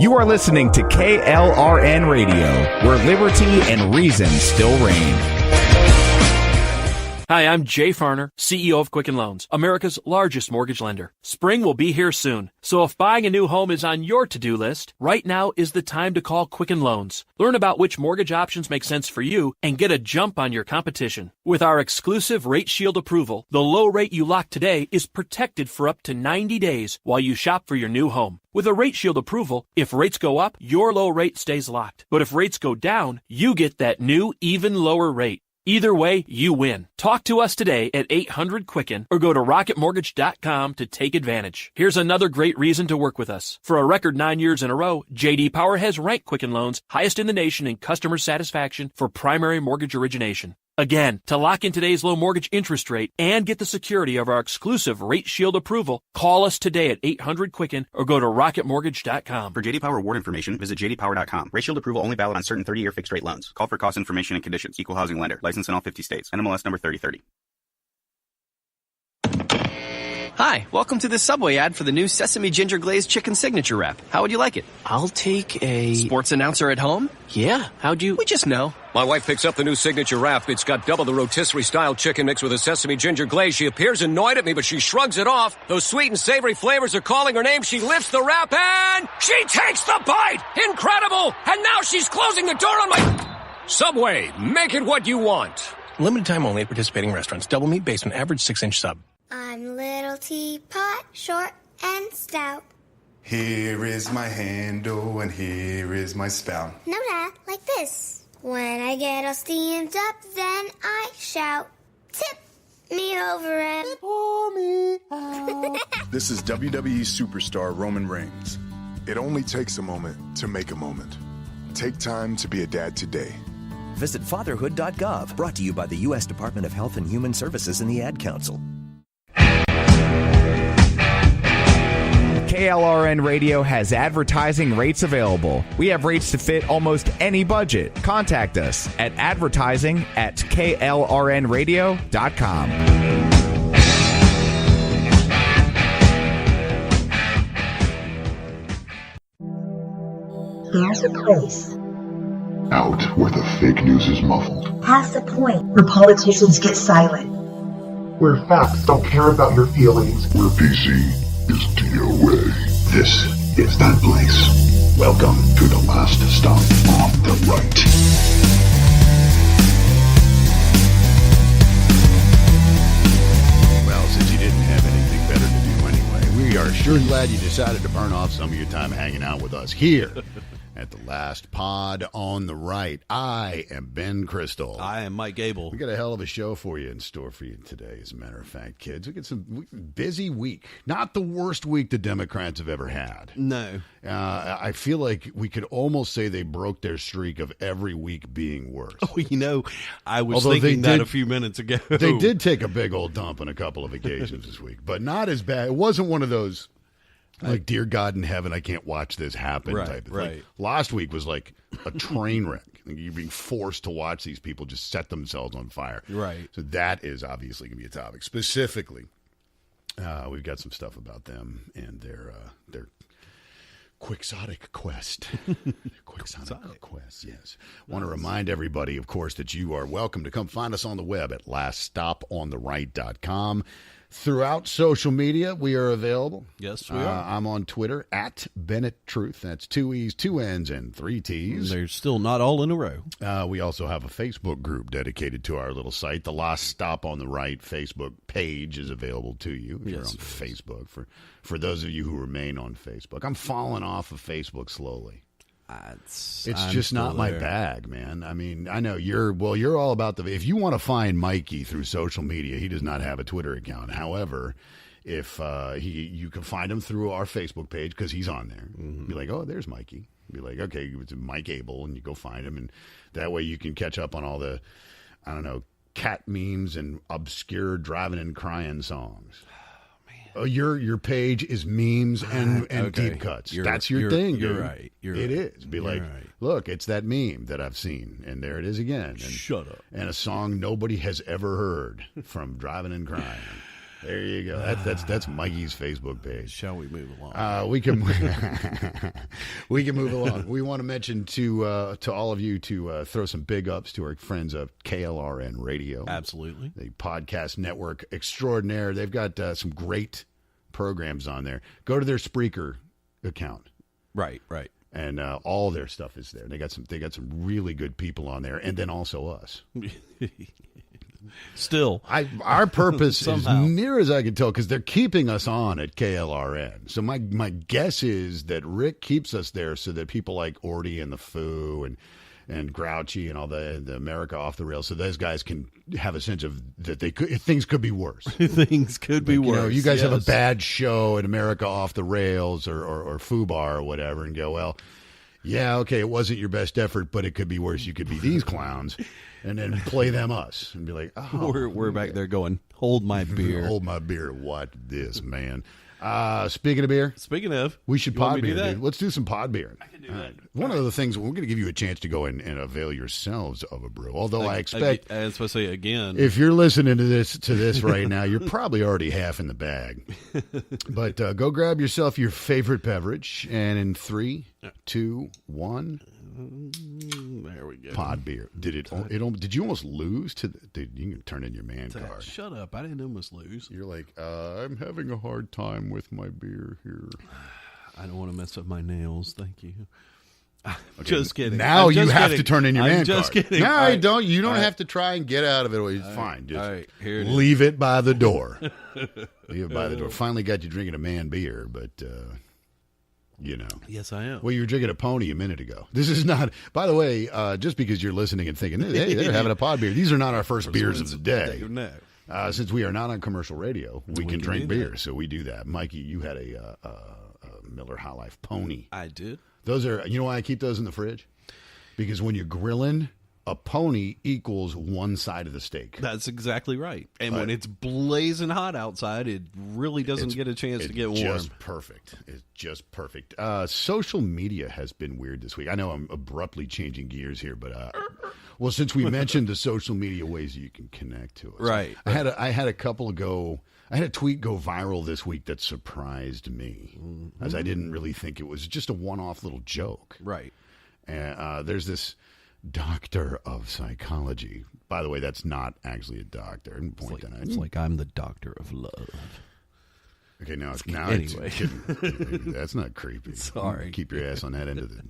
You are listening to KLRN Radio, where liberty and reason still reign. Hi, I'm Jay Farner, CEO of Quicken Loans, America's largest mortgage lender. Spring will be here soon, so if buying a new home is on your to-do list, right now is the time to call Quicken Loans. Learn about which mortgage options make sense for you and get a jump on your competition. With our exclusive Rate Shield approval, the low rate you lock today is protected for up to 90 days while you shop for your new home. With a Rate Shield approval, if rates go up, your low rate stays locked. But if rates go down, you get that new, even lower rate. Either way, you win. Talk to us today at 800-QUICKEN or go to rocketmortgage.com to take advantage. Here's another great reason to work with us. For a record 9 years in a row, J.D. Power has ranked Quicken Loans highest in the nation in customer satisfaction for primary mortgage origination. Again, to lock in today's low mortgage interest rate and get the security of our exclusive Rate Shield approval, call us today at 800-QUICKEN or go to rocketmortgage.com. For J.D. Power award information, visit jdpower.com. Rate Shield approval only valid on certain 30-year fixed-rate loans. Call for cost information and conditions. Equal housing lender. License in all 50 states. NMLS number 3030. Hi, welcome to the Subway ad for the new Sesame Ginger Glazed Chicken Signature Wrap. How would you like it? I'll take a... Sports announcer at home? Yeah, how'd you... We just know. My wife picks up the new Signature Wrap. It's got double the rotisserie-style chicken mixed with a sesame ginger glaze. She appears annoyed at me, but she shrugs it off. Those sweet and savory flavors are calling her name. She lifts the wrap and she takes the bite! Incredible! And now she's closing the door on my... Subway, make it what you want. Limited time only at participating restaurants. Double meat based on average 6-inch sub. I'm little teapot, short and stout. Here is my handle and here is my spout. No, Dad, like this. When I get all steamed up, then I shout, tip me over and pour me out. This is WWE superstar Roman Reigns. It only takes a moment to make a moment. Take time to be a dad today. Visit fatherhood.gov, brought to you by the U.S. Department of Health and Human Services and the Ad Council. KLRN Radio has advertising rates available. We have rates to fit almost any budget. Contact us at advertising@klrnradio.com. There's a place out where the fake news is muffled, past the point where politicians get silent, where facts don't care about your feelings, where PC is DOA. This is that place. Welcome to the last stop on the right. Well, since you didn't have anything better to do anyway, we are sure glad you decided to burn off some of your time hanging out with us here at the last pod on the right. I am Ben Crystal. I am Mike Gable. We got a hell of a show for you in store for you today, as a matter of fact, kids. We got some busy week. Not the worst week the Democrats have ever had. No. I feel like we could almost say they broke their streak of every week being worse. Oh, you know, I was thinking that a few minutes ago. They did take a big old dump on a couple of occasions this week, but not as bad. It wasn't one of those... like, dear God in heaven, I can't watch this happen type of thing. Right. Last week was like a train wreck. You're being forced to watch these people just set themselves on fire. Right. So that is obviously going to be a topic. Specifically, we've got some stuff about them and their quixotic quest. Quixotic quest, yes. Want to remind everybody, of course, that you are welcome to come find us on the web at laststopontheright.com. Throughout social media, we are available. Yes, we are. I'm on Twitter at Bennett Truth. That's 2 E's, 2 N's, and 3 T's. They're still not all in a row. We also have a Facebook group dedicated to our little site. The Last Stop on the Right Facebook page is available to you if you're on Facebook. For those of you who remain on Facebook, I'm falling off of Facebook slowly. It's just not my bag, man. I mean, I know you're all about if you want to find Mikey through social media, he does not have a Twitter account. However, if you can find him through our Facebook page because he's on there. Mm-hmm. Be like, oh, there's Mikey. Be like, okay, it's Mike Abel, and you go find him, and that way you can catch up on all the, I don't know, cat memes and obscure driving and crying songs. Your page is memes and deep cuts. That's your thing. You're right. It is. Be like, look, it's that meme that I've seen, and there it is again. And, shut up. And a song nobody has ever heard from Driving and Crying. There you go. That's Mikey's Facebook page. Shall we move along? We can move along. We want to mention to all of you to throw some big ups to our friends of KLRN Radio. Absolutely. The podcast network extraordinaire. They've got some great programs on there. Go to their Spreaker account. Right. And all their stuff is there. They got some really good people on there, and then also us. Still, our purpose is near as I can tell, because they're keeping us on at KLRN. So my guess is that Rick keeps us there so that people like Orty and the Foo and Grouchy and all the America Off the Rails, so those guys can have a sense of that things could be worse. Things could be worse. You guys have a bad show at America Off the Rails or Foo Bar or whatever, and go, well, yeah, okay, it wasn't your best effort, but it could be worse. You could be these clowns. And then play them us and be like, oh, we're back there going, hold my beer. Hold my beer. What this, man? Speaking of beer. Speaking of. We should pod beer, do dude. Let's do some pod beer. I can do that. One of the things, we're going to give you a chance to go and avail yourselves of a brew. Although I expect. I was supposed to say again. If you're listening to this right now, you're probably already half in the bag. But go grab yourself your favorite beverage. And in 3, 2, 1. There we go. Pod beer. Did you almost lose to dude, you can turn in your man card. Shut up. I didn't almost lose. You're like, I'm having a hard time with my beer here. I don't want to mess up my nails. Thank you. Okay, just kidding. Now you have to turn in your man card. Just kidding. No, you don't. You don't have to try and get out of it. It's fine. Just all right, here leave it by the door. Leave it by the door. Finally got you drinking a man beer, but you know. Yes, I am. Well, you were drinking a pony a minute ago. This is not, by the way, just because you're listening and thinking, hey, they're having a pod beer. These are not our first beers of the day. No. Since we are not on commercial radio, we can drink beer, so we do that. Mikey, you had a Miller High Life Pony. I did. Those are, you know why I keep those in the fridge? Because when you're grilling, a pony equals one side of the steak. That's exactly right. And when it's blazing hot outside, it really doesn't get a chance to get warm. It's just perfect. Social media has been weird this week. I know I'm abruptly changing gears here, but well, since we mentioned the social media ways you can connect to us, right? I had a tweet go viral this week that surprised me, as I didn't really think it was just a one-off little joke, right? And there's this doctor of psychology. By the way, that's not actually a doctor. It's like I'm the doctor of love. Okay, now anyway. That's not creepy. Sorry. Keep your ass on that end of the.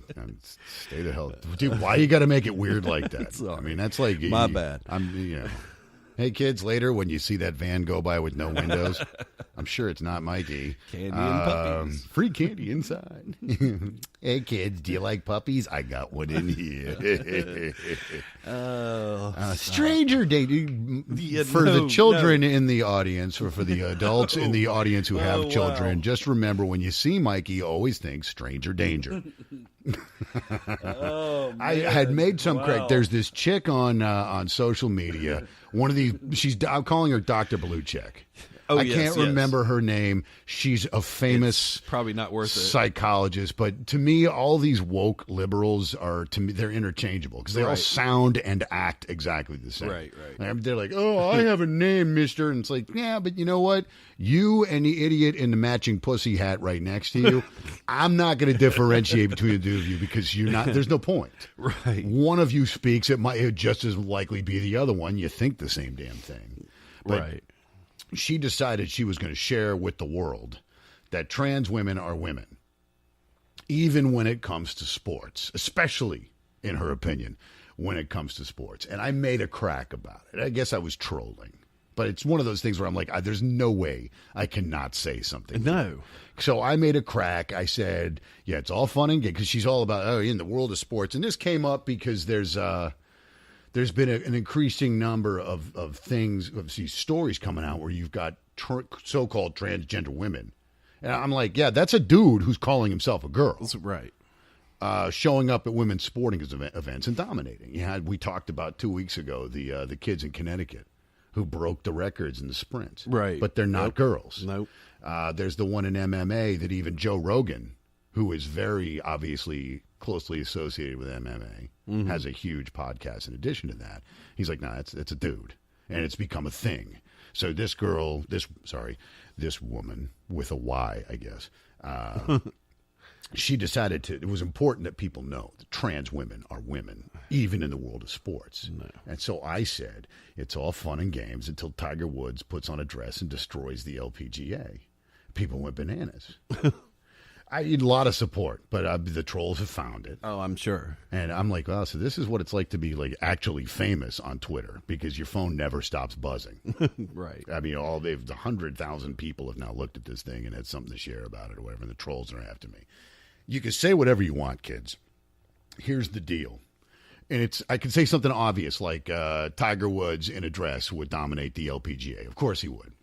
Stay the hell, dude. Why you got to make it weird like that? Sorry. I mean, that's like my bad. Hey, kids, later when you see that van go by with no windows, I'm sure it's not Mikey. Candy and puppies. Free candy inside. Hey, kids, do you like puppies? I got one in here. Stranger dating. For the children in the audience, or for the adults in the audience who have children, just remember, when you see Mikey, always think stranger danger. I had made some correct. There's this chick on social media. One of the I'm calling her Dr. Bluecheck. I can't remember her name. She's a famous, it's probably not worth it, psychologist. But to me, all these woke liberals are, to me, they're interchangeable because they all sound and act exactly the same. Right. They're like, oh, I have a name, mister. And it's like, yeah, but you know what? You and the idiot in the matching pussy hat right next to you, I'm not going to differentiate between the two of you because you're not. There's no point. Right. One of you speaks, it might just as likely be the other one. You think the same damn thing. But right. She decided she was going to share with the world that trans women are women, even when it comes to sports, especially, in her opinion, when it comes to sports. And I made a crack about it. I guess I was trolling. But it's one of those things where I'm like, there's no way I cannot say something. No. So I made a crack. I said, yeah, it's all fun and good, because she's all about, in the world of sports. And this came up because there's been an increasing number of things, of these stories coming out where you've got so-called transgender women. And I'm like, yeah, that's a dude who's calling himself a girl. That's right. Showing up at women's sporting events and dominating. We talked about 2 weeks ago the kids in Connecticut who broke the records in the sprints. Right. But they're not girls. Nope. There's the one in MMA that even Joe Rogan, who is very obviously closely associated with MMA, has a huge podcast in addition to that. He's like, nah, it's a dude. And it's become a thing. So this woman with a Y, I guess, she decided it was important that people know that trans women are women, even in the world of sports. No. And so I said, it's all fun and games until Tiger Woods puts on a dress and destroys the LPGA. People went bananas. I need a lot of support, but the trolls have found it. Oh, I'm sure. And I'm like, wow, so this is what it's like to be like actually famous on Twitter, because your phone never stops buzzing. Right. I mean, 100,000 people have now looked at this thing and had something to share about it or whatever, and the trolls are after me. You can say whatever you want, kids. Here's the deal. And I can say something obvious like Tiger Woods in a dress would dominate the LPGA. Of course he would.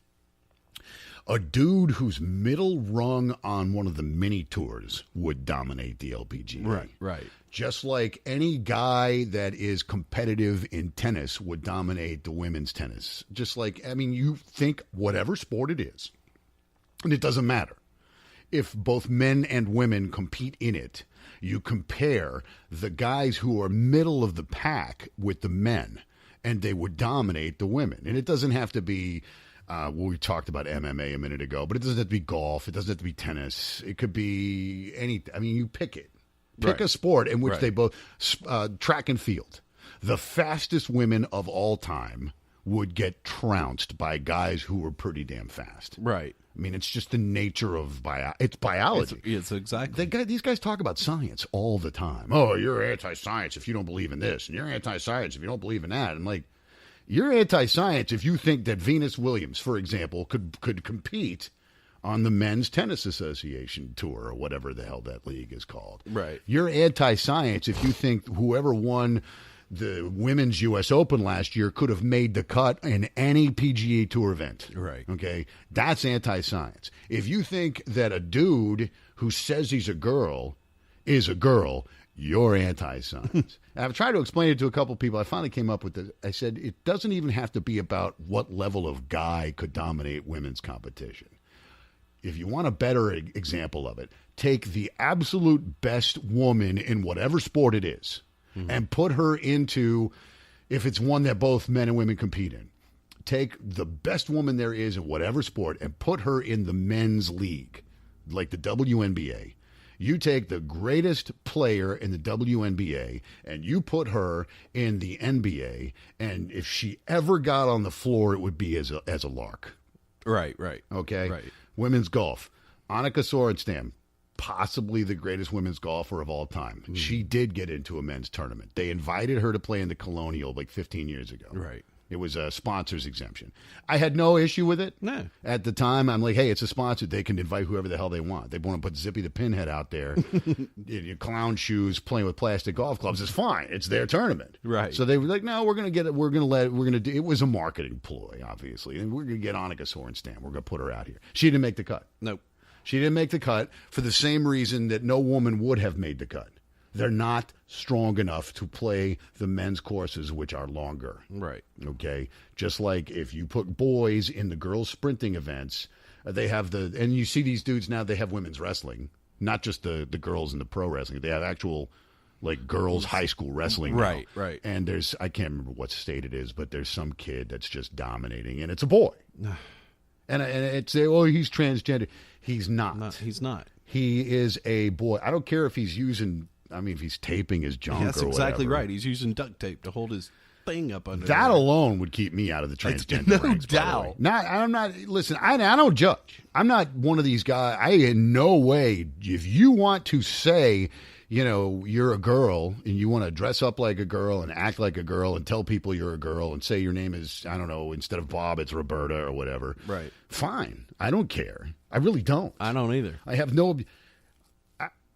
A dude who's middle rung on one of the mini tours would dominate the LPGA. Right. Just like any guy that is competitive in tennis would dominate the women's tennis. Just like, I mean, you think whatever sport it is, and it doesn't matter. If both men and women compete in it, you compare the guys who are middle of the pack with the men, and they would dominate the women. And it doesn't have to be... we talked about MMA a minute ago, but it doesn't have to be golf. It doesn't have to be tennis. It could be anything. I mean, you pick it. Pick a sport in which they both track and field. The fastest women of all time would get trounced by guys who were pretty damn fast. Right. I mean, it's just the nature of it's biology. It's exactly. These guys talk about science all the time. Oh, you're anti-science if you don't believe in this, and you're anti-science if you don't believe in that. I'm like, you're anti-science if you think that Venus Williams, for example, could compete on the Men's Tennis Association Tour or whatever the hell that league is called. Right. You're anti-science if you think whoever won the Women's U.S. Open last year could have made the cut in any PGA Tour event. Right. Okay? That's anti-science. If you think that a dude who says he's a girl is a girl, you're anti-science. I've tried to explain it to a couple people. I finally came up with this. I said it doesn't even have to be about what level of guy could dominate women's competition. If you want a better example of it, take the absolute best woman in whatever sport it is and put her into, if it's one that both men and women compete in, take the best woman there is in whatever sport and put her in the men's league, like the WNBA. You take the greatest player in the WNBA and you put her in the NBA, and if she ever got on the floor, it would be as a lark. Right. Okay? Right. Women's golf. Annika Sorenstam, possibly the greatest women's golfer of all time. She did get into a men's tournament. They invited her to play in the Colonial like 15 years ago. Right. It was a sponsor's exemption. I had no issue with it. No. At the time, I'm like, hey, it's a sponsor. They can invite whoever the hell they want. They want to put Zippy the Pinhead out there in your clown shoes playing with plastic golf clubs. It's fine. It's their tournament. Right. So they were like, no, we're going to get it. We're going to do it. Was a marketing ploy, obviously. And we're going to get Annika Sorenstam. We're going to put her out here. She didn't make the cut. Nope. She didn't make the cut for the same reason that no woman would have made the cut. They're not strong enough to play the men's courses, which are longer. Right. Okay? Just like if you put boys in the girls' sprinting events, they have and you see these dudes now, they have women's wrestling, not just the girls in the pro wrestling. They have actual, like, girls' high school wrestling now. Right. And I can't remember what state it is, but there's some kid that's just dominating, and it's a boy. and it's, oh, he's transgender. He's not. He's not. He is a boy. I don't care if he's using... I mean, if he's taping his junk or whatever. That's exactly right. He's using duct tape to hold his thing up under that. Alone would keep me out of the transgender ranks, doubt. I'm not. Listen, I don't judge. I'm not one of these guys. I in no way. If you want to say, you're a girl and you want to dress up like a girl and act like a girl and tell people you're a girl and say your name is, I don't know, instead of Bob, it's Roberta or whatever. Right. Fine. I don't care. I really don't. I don't either. I have no.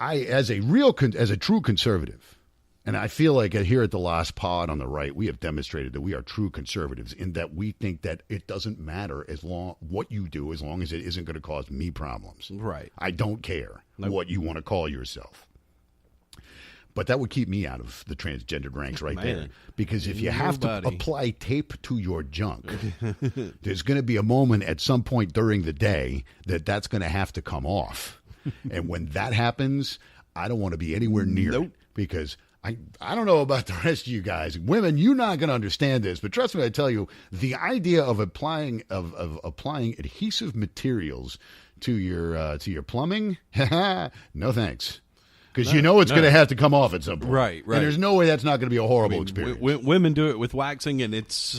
As a true conservative, and I feel like here at the Last Pod on the right, we have demonstrated that we are true conservatives in that we think that it doesn't matter what you do as long as it isn't going to cause me problems. Right. I don't care what you want to call yourself. But that would keep me out of the transgendered ranks right there. Because if you have to apply tape to your junk, there's going to be a moment at some point during the day that's going to have to come off. And when that happens, I don't want to be anywhere near it because I don't know about the rest of you guys. Women, you're not going to understand this, but trust me, I tell you, the idea of applying adhesive materials to your plumbing, no thanks. Because it's going to have to come off at some point. Right. And there's no way that's not going to be a horrible experience. Women do it with waxing, and it's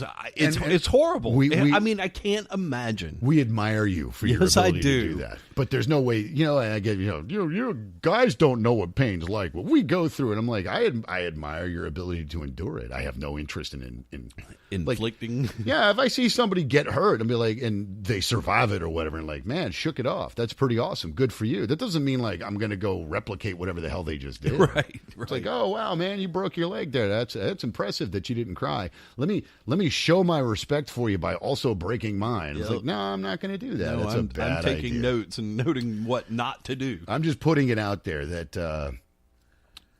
horrible. I can't imagine. We admire you for your ability to do that. But there's no way, I get, you guys don't know what pain's like. But we go through it. I'm like, I admire your ability to endure it. I have no interest in inflicting. Yeah, if I see somebody get hurt and be like, and they survive it or whatever, and like, man, shook it off. That's pretty awesome. Good for you. That doesn't mean like I'm going to go replicate whatever the hell they just did. Right. It's like, oh wow, man, you broke your leg there. That's impressive that you didn't cry. Let me show my respect for you by also breaking mine. It's like, no, I'm not going to do that. That's a bad I'm taking idea. notes and noting what not to do. I'm just putting it out there that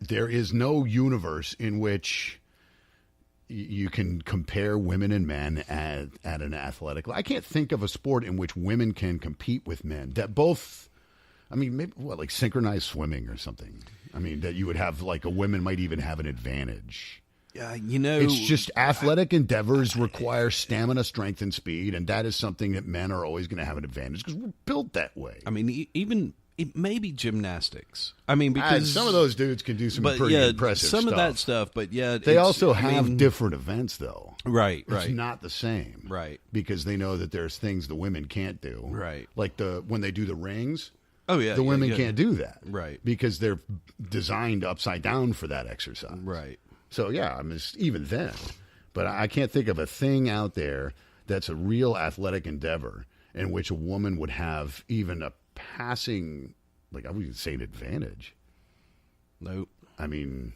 there is no universe in which you can compare women and men at an athletic level. I can't think of a sport in which women can compete with men that both. I mean, maybe like synchronized swimming or something. I mean, that you would have like a woman might even have an advantage. Yeah, it's just athletic endeavors require stamina, strength, and speed, and that is something that men are always going to have an advantage because we're built that way. I mean, even it may be gymnastics. I mean, because some of those dudes can do some pretty impressive stuff. Some of that stuff, but they also have different events, though. Right. It's not the same, right? Because they know that there's things the women can't do, right? Like when they do the rings. Oh, yeah. The women can't do that. Right. Because they're designed upside down for that exercise. Right. So, yeah, I mean, even then. But I can't think of a thing out there that's a real athletic endeavor in which a woman would have even a passing, like I wouldn't say an advantage. Nope. I mean,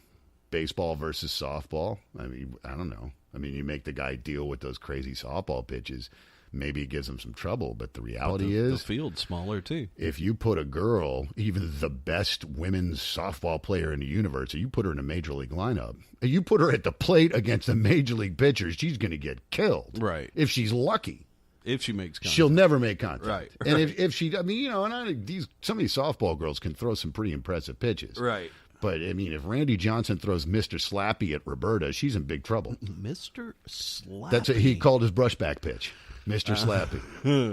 baseball versus softball. I mean, I don't know. I mean, you make the guy deal with those crazy softball pitches. Maybe it gives them some trouble, but the reality is the field's smaller too. If you put a girl, even the best women's softball player in the universe, you put her in a major league lineup, and you put her at the plate against a major league pitcher, she's going to get killed. Right. If she's lucky. If she makes contact. She'll never make contact. Right. And if she, I mean, some of these softball girls can throw some pretty impressive pitches. Right. But, I mean, if Randy Johnson throws Mr. Slappy at Roberta, she's in big trouble. Mr. Slappy? That's what he called his brushback pitch. Mr. Slappy.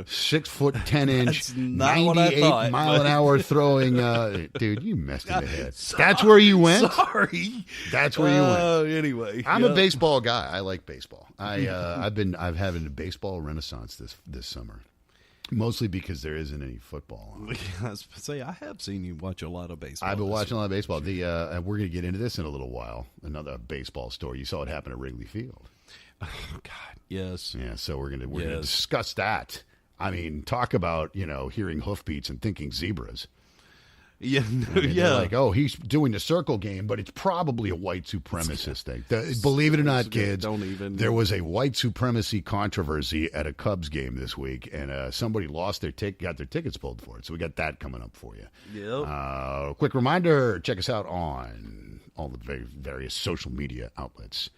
6'10" 98 mile an hour throwing. Dude, you messed in the head. That's where you went? Sorry. That's where you went. Anyway. I'm a baseball guy. I like baseball. I've having a baseball renaissance this summer. Mostly because there isn't any football on. I was gonna say, I have seen you watch a lot of baseball. I've been watching a lot of baseball. And we're going to get into this in a little while. Another baseball story. You saw it happen at Wrigley Field. Oh, God, yes. Yeah, so we're gonna discuss that. I mean, talk about hearing hoofbeats and thinking zebras. Yeah, Like, oh, he's doing the circle game, but it's probably a white supremacist thing. Believe it or not, kids, there was a white supremacy controversy at a Cubs game this week, and somebody lost got their tickets pulled for it. So we got that coming up for you. Yep. Quick reminder: check us out on all the various social media outlets.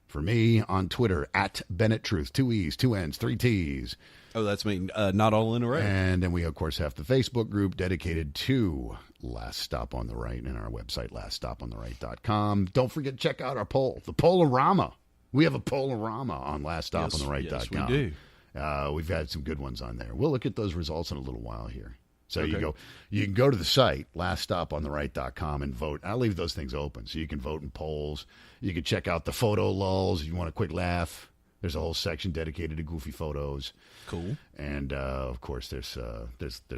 For me, on Twitter, at Bennett Truth, 2 E's, 2 N's, 3 T's. Oh, that's me. Not all in a row. And then we, of course, have the Facebook group dedicated to Last Stop on the Right and our website, laststopontheright.com. Don't forget to check out our poll, the Polorama. We have a Polorama on laststopontheright.com. Yes, we do. We've had some good ones on there. We'll look at those results in a little while here. So you can go to the site, laststopontheright.com, and vote. I'll leave those things open so you can vote in polls. You can check out the photo lulls if you want a quick laugh. There's a whole section dedicated to goofy photos. Cool. And of course, there's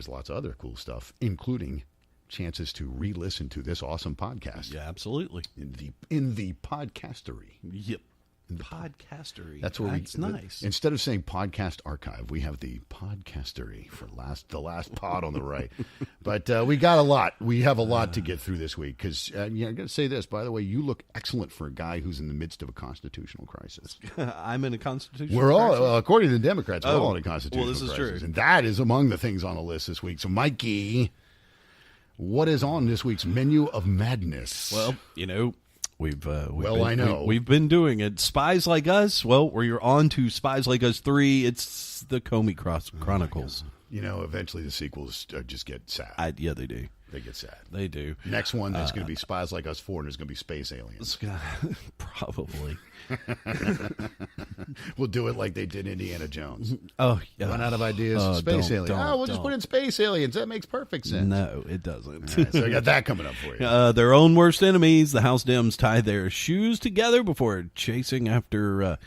lots of other cool stuff, including chances to re-listen to this awesome podcast. Yeah, absolutely. In the podcastery. Yep. Podcastery. That's where That's nice. Instead of saying podcast archive, we have the podcastery for the last pod on the right. But we got a lot. We have a lot to get through this week because I got to say this. By the way, you look excellent for a guy who's in the midst of a constitutional crisis. I'm in a constitutional. We're crisis? all, according to the Democrats, we're all in a constitutional crisis. Well, this is true, and that is among the things on the list this week. So, Mikey, what is on this week's menu of madness? Well, I know. We've been doing it. Spies Like Us. Well, we're on to Spies Like Us 3. It's the Comey Chronicles. Eventually the sequels just get sad. Yeah, they do. They get sad. They do. Next one, there's going to be Spies Like Us 4, and there's going to be space aliens. Probably. We'll do it like they did Indiana Jones. Oh, yeah. Run out of ideas. Space aliens. We'll just put in space aliens. That makes perfect sense. No, it doesn't. Right, so I got that coming up for you. Their own worst enemies. The House Dems tie their shoes together before chasing after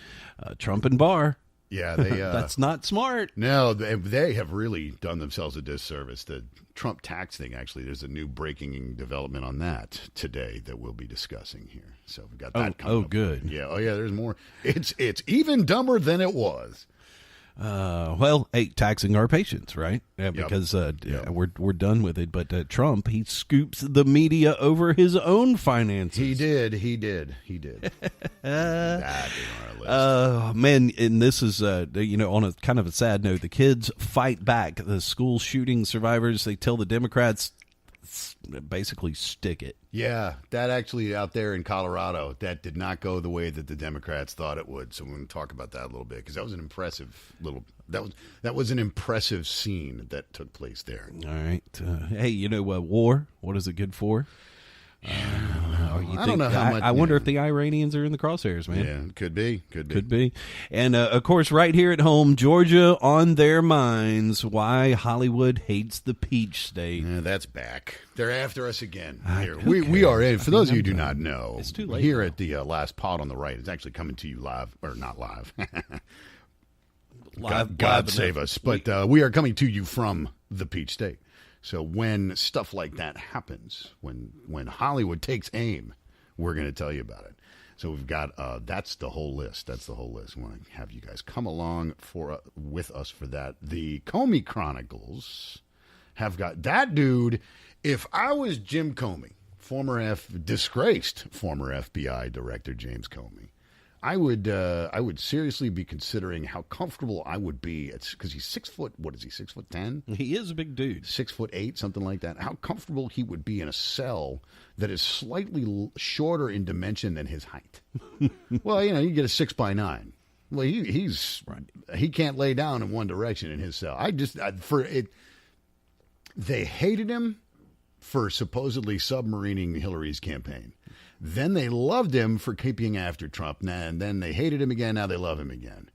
Trump and Barr. Yeah, they. That's not smart. No, they have really done themselves a disservice. The Trump tax thing, actually, there's a new breaking development on that today that we'll be discussing here. So we've got that coming up. Good. Yeah, there's more. It's even dumber than it was. Taxing our patients, right? Yeah, because we're done with it. But Trump, he scoops the media over his own finances. He did. That is our list. Man, and this is on a kind of a sad note. The kids fight back. The school shooting survivors, they tell the Democrats, basically stick it. Yeah, that actually out there in Colorado, that did not go the way that the Democrats thought it would. So we're going to talk about that a little bit because that was an impressive that was an impressive scene that took place there. All right. Hey, war? What is it good for? I don't know how much. I wonder if the Iranians are in the crosshairs, man. Yeah, could be. And of course, right here at home, Georgia on their minds. Why Hollywood hates the Peach State. Yeah, that's back. They're after us again. Here. We are in. For those of you who do not know, it's too late here now. at the last pod on the right. It's actually coming to you live, or not live. God save us. But we are coming to you from the Peach State. So when stuff like that happens, when Hollywood takes aim, we're going to tell you about it. So we've got that's the whole list. We want to have you guys come along with us for that. The Comey Chronicles have got that dude. If I was Jim Comey, disgraced former FBI director James Comey, I would seriously be considering how comfortable I would be. It's because he's 6 foot. What is he? 6'10"? He is a big dude. 6'8", something like that. How comfortable he would be in a cell that is slightly shorter in dimension than his height. Well, you get a 6x9. Well, he can't lay down in one direction in his cell. They hated him for supposedly submarining Hillary's campaign. Then they loved him for keeping after Trump. And then they hated him again. Now they love him again.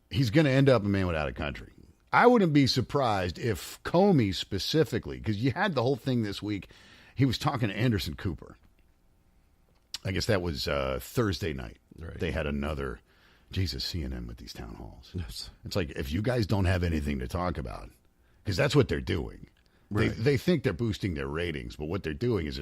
He's going to end up a man without a country. I wouldn't be surprised if Comey specifically, because you had the whole thing this week, he was talking to Anderson Cooper. I guess that was Thursday night. Right. They had another, CNN with these town halls. Yes. It's like, if you guys don't have anything to talk about, because that's what they're doing. Right. They think they're boosting their ratings, but what they're doing is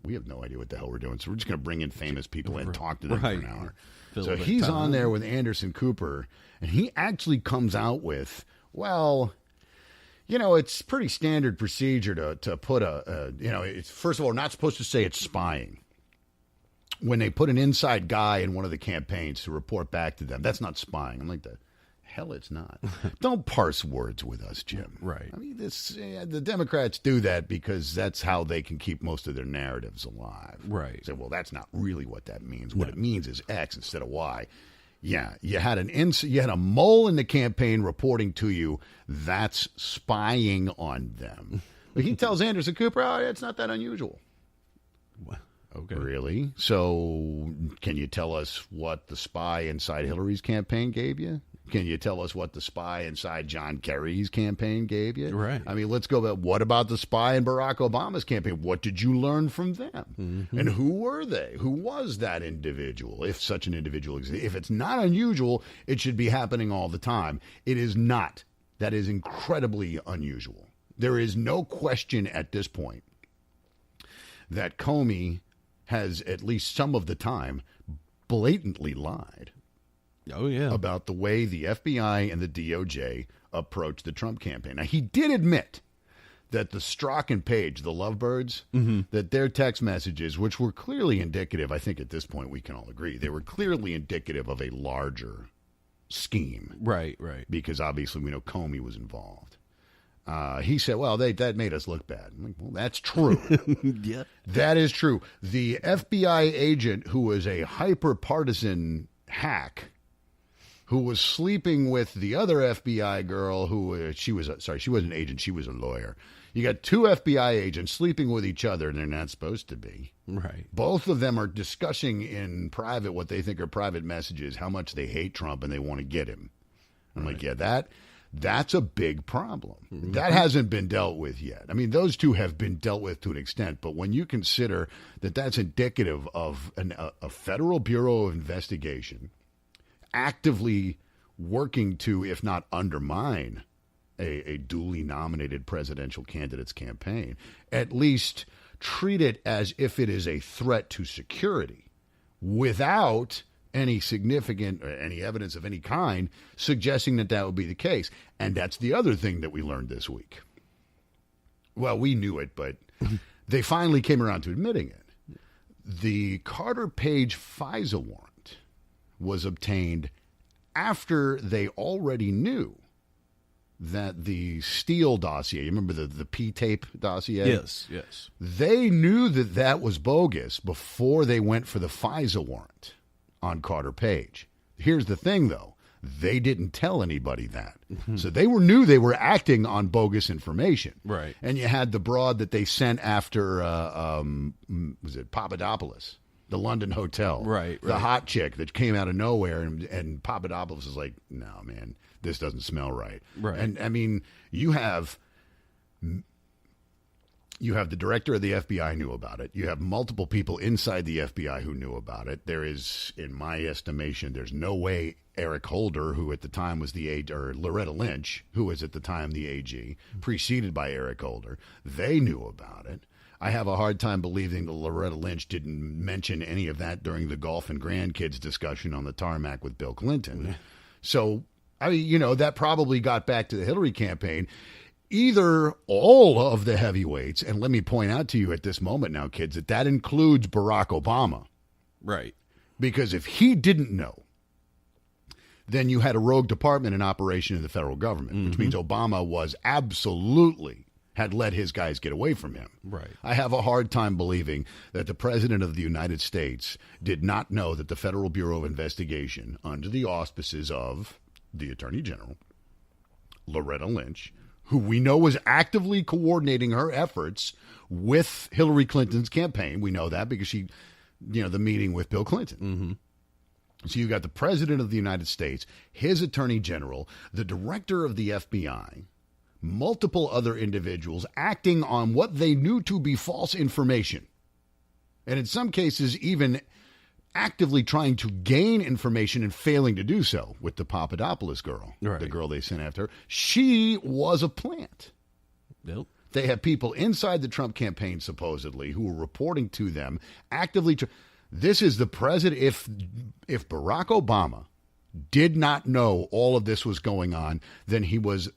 we have no idea what the hell we're doing. So we're just going to bring in famous people and talk to them for an hour. So he's on there with Anderson Cooper, and he actually comes out with, it's pretty standard procedure to put it's, first of all, not supposed to say it's spying. When they put an inside guy in one of the campaigns to report back to them, that's not spying. I'm like, the hell it's not. Don't parse words with us, Jim. Right. I mean, the Democrats do that because that's how they can keep most of their narratives alive. Right. Say, well, that's not really what that means. What it means is X instead of Y. Yeah, you had a mole in the campaign reporting to you. That's spying on them. But he tells Anderson Cooper, it's not that unusual. What? Okay. Really? So can you tell us what the spy inside Hillary's campaign gave you? Can you tell us what the spy inside John Kerry's campaign gave you? Right. I mean, let's go back. What about the spy in Barack Obama's campaign? What did you learn from them? Mm-hmm. And who were they? Who was that individual, if such an individual exists? If it's not unusual, it should be happening all the time. It is not. That is incredibly unusual. There is no question at this point that Comey has, at least some of the time, blatantly lied. Oh, yeah. About the way the FBI and the DOJ approached the Trump campaign. Now, he did admit that the Strzok and Page, the lovebirds, that their text messages, which were clearly indicative, I think at this point we can all agree, they were clearly indicative of a larger scheme. Right. Because obviously we know Comey was involved. He said, well, that made us look bad. I'm like, well, that's true. Yeah. That is true. The FBI agent who was a hyper-partisan hack who was sleeping with the other FBI girl she wasn't an agent, she was a lawyer. You got two FBI agents sleeping with each other, and they're not supposed to be. Right. Both of them are discussing in private what they think are private messages, how much they hate Trump and they want to get him. I'm like, yeah, that's a big problem. That hasn't been dealt with yet. I mean, those two have been dealt with to an extent, but when you consider that that's indicative of a Federal Bureau of Investigation actively working to, if not undermine, a duly nominated presidential candidate's campaign, at least treat it as if it is a threat to security without any significant or any evidence of any kind suggesting that would be the case. And that's the other thing that we learned this week. Well, we knew it, but they finally came around to admitting it. The Carter Page FISA warrant was obtained after they already knew that the Steele dossier, you remember the P-tape dossier? Yes. They knew that was bogus before they went for the FISA warrant on Carter Page. Here's the thing, though. They didn't tell anybody that. So they knew they were acting on bogus information. Right. And you had the broad that they sent after, was it Papadopoulos? The London hotel. Right. The hot chick that came out of nowhere, and Papadopoulos is like, no, man, this doesn't smell right. Right. And, I mean, you have the director of the FBI knew about it. You have multiple people inside the FBI who knew about it. There is, in my estimation, there's no way Eric Holder, who at the time was the AG, or Loretta Lynch, who was at the time the AG, preceded by Eric Holder, they knew about it. I have a hard time believing that Loretta Lynch didn't mention any of that during the golf and grandkids discussion on the tarmac with Bill Clinton. So, I mean, that probably got back to the Hillary campaign. Either all of the heavyweights, and let me point out to you at this moment now, kids, that includes Barack Obama. Right. Because if he didn't know, then you had a rogue department in operation in the federal government, which means Obama was absolutely had let his guys get away from him. Right. I have a hard time believing that the President of the United States did not know that the Federal Bureau of Investigation, under the auspices of the Attorney General, Loretta Lynch, who we know was actively coordinating her efforts with Hillary Clinton's campaign. We know that because she, the meeting with Bill Clinton. So you got the President of the United States, his Attorney General, the Director of the FBI, multiple other individuals acting on what they knew to be false information. And in some cases, even actively trying to gain information and failing to do so with the Papadopoulos girl, the girl they sent after her. She was a plant. Yep. They have people inside the Trump campaign, supposedly, who were reporting to them, actively. This is the president. If Barack Obama did not know all of this was going on, then he was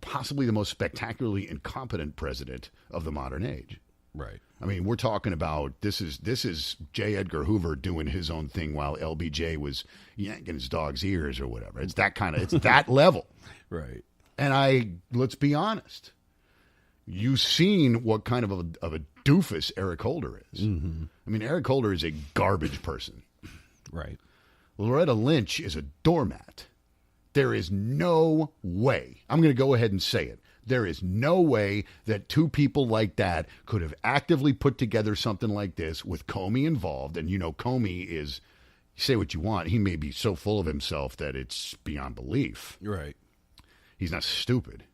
possibly the most spectacularly incompetent president of the modern age. Right. I mean, we're talking about this is J. Edgar Hoover doing his own thing while LBJ was yanking his dog's ears or whatever. It's that level. Right. And let's be honest. You've seen what kind of a doofus Eric Holder is. I mean, Eric Holder is a garbage person. Right. Loretta Lynch is a doormat. There is no way, I'm going to go ahead and say it, there is no way that two people like that could have actively put together something like this with Comey involved. And Comey is, say what you want, he may be so full of himself that it's beyond belief. Right. He's not stupid.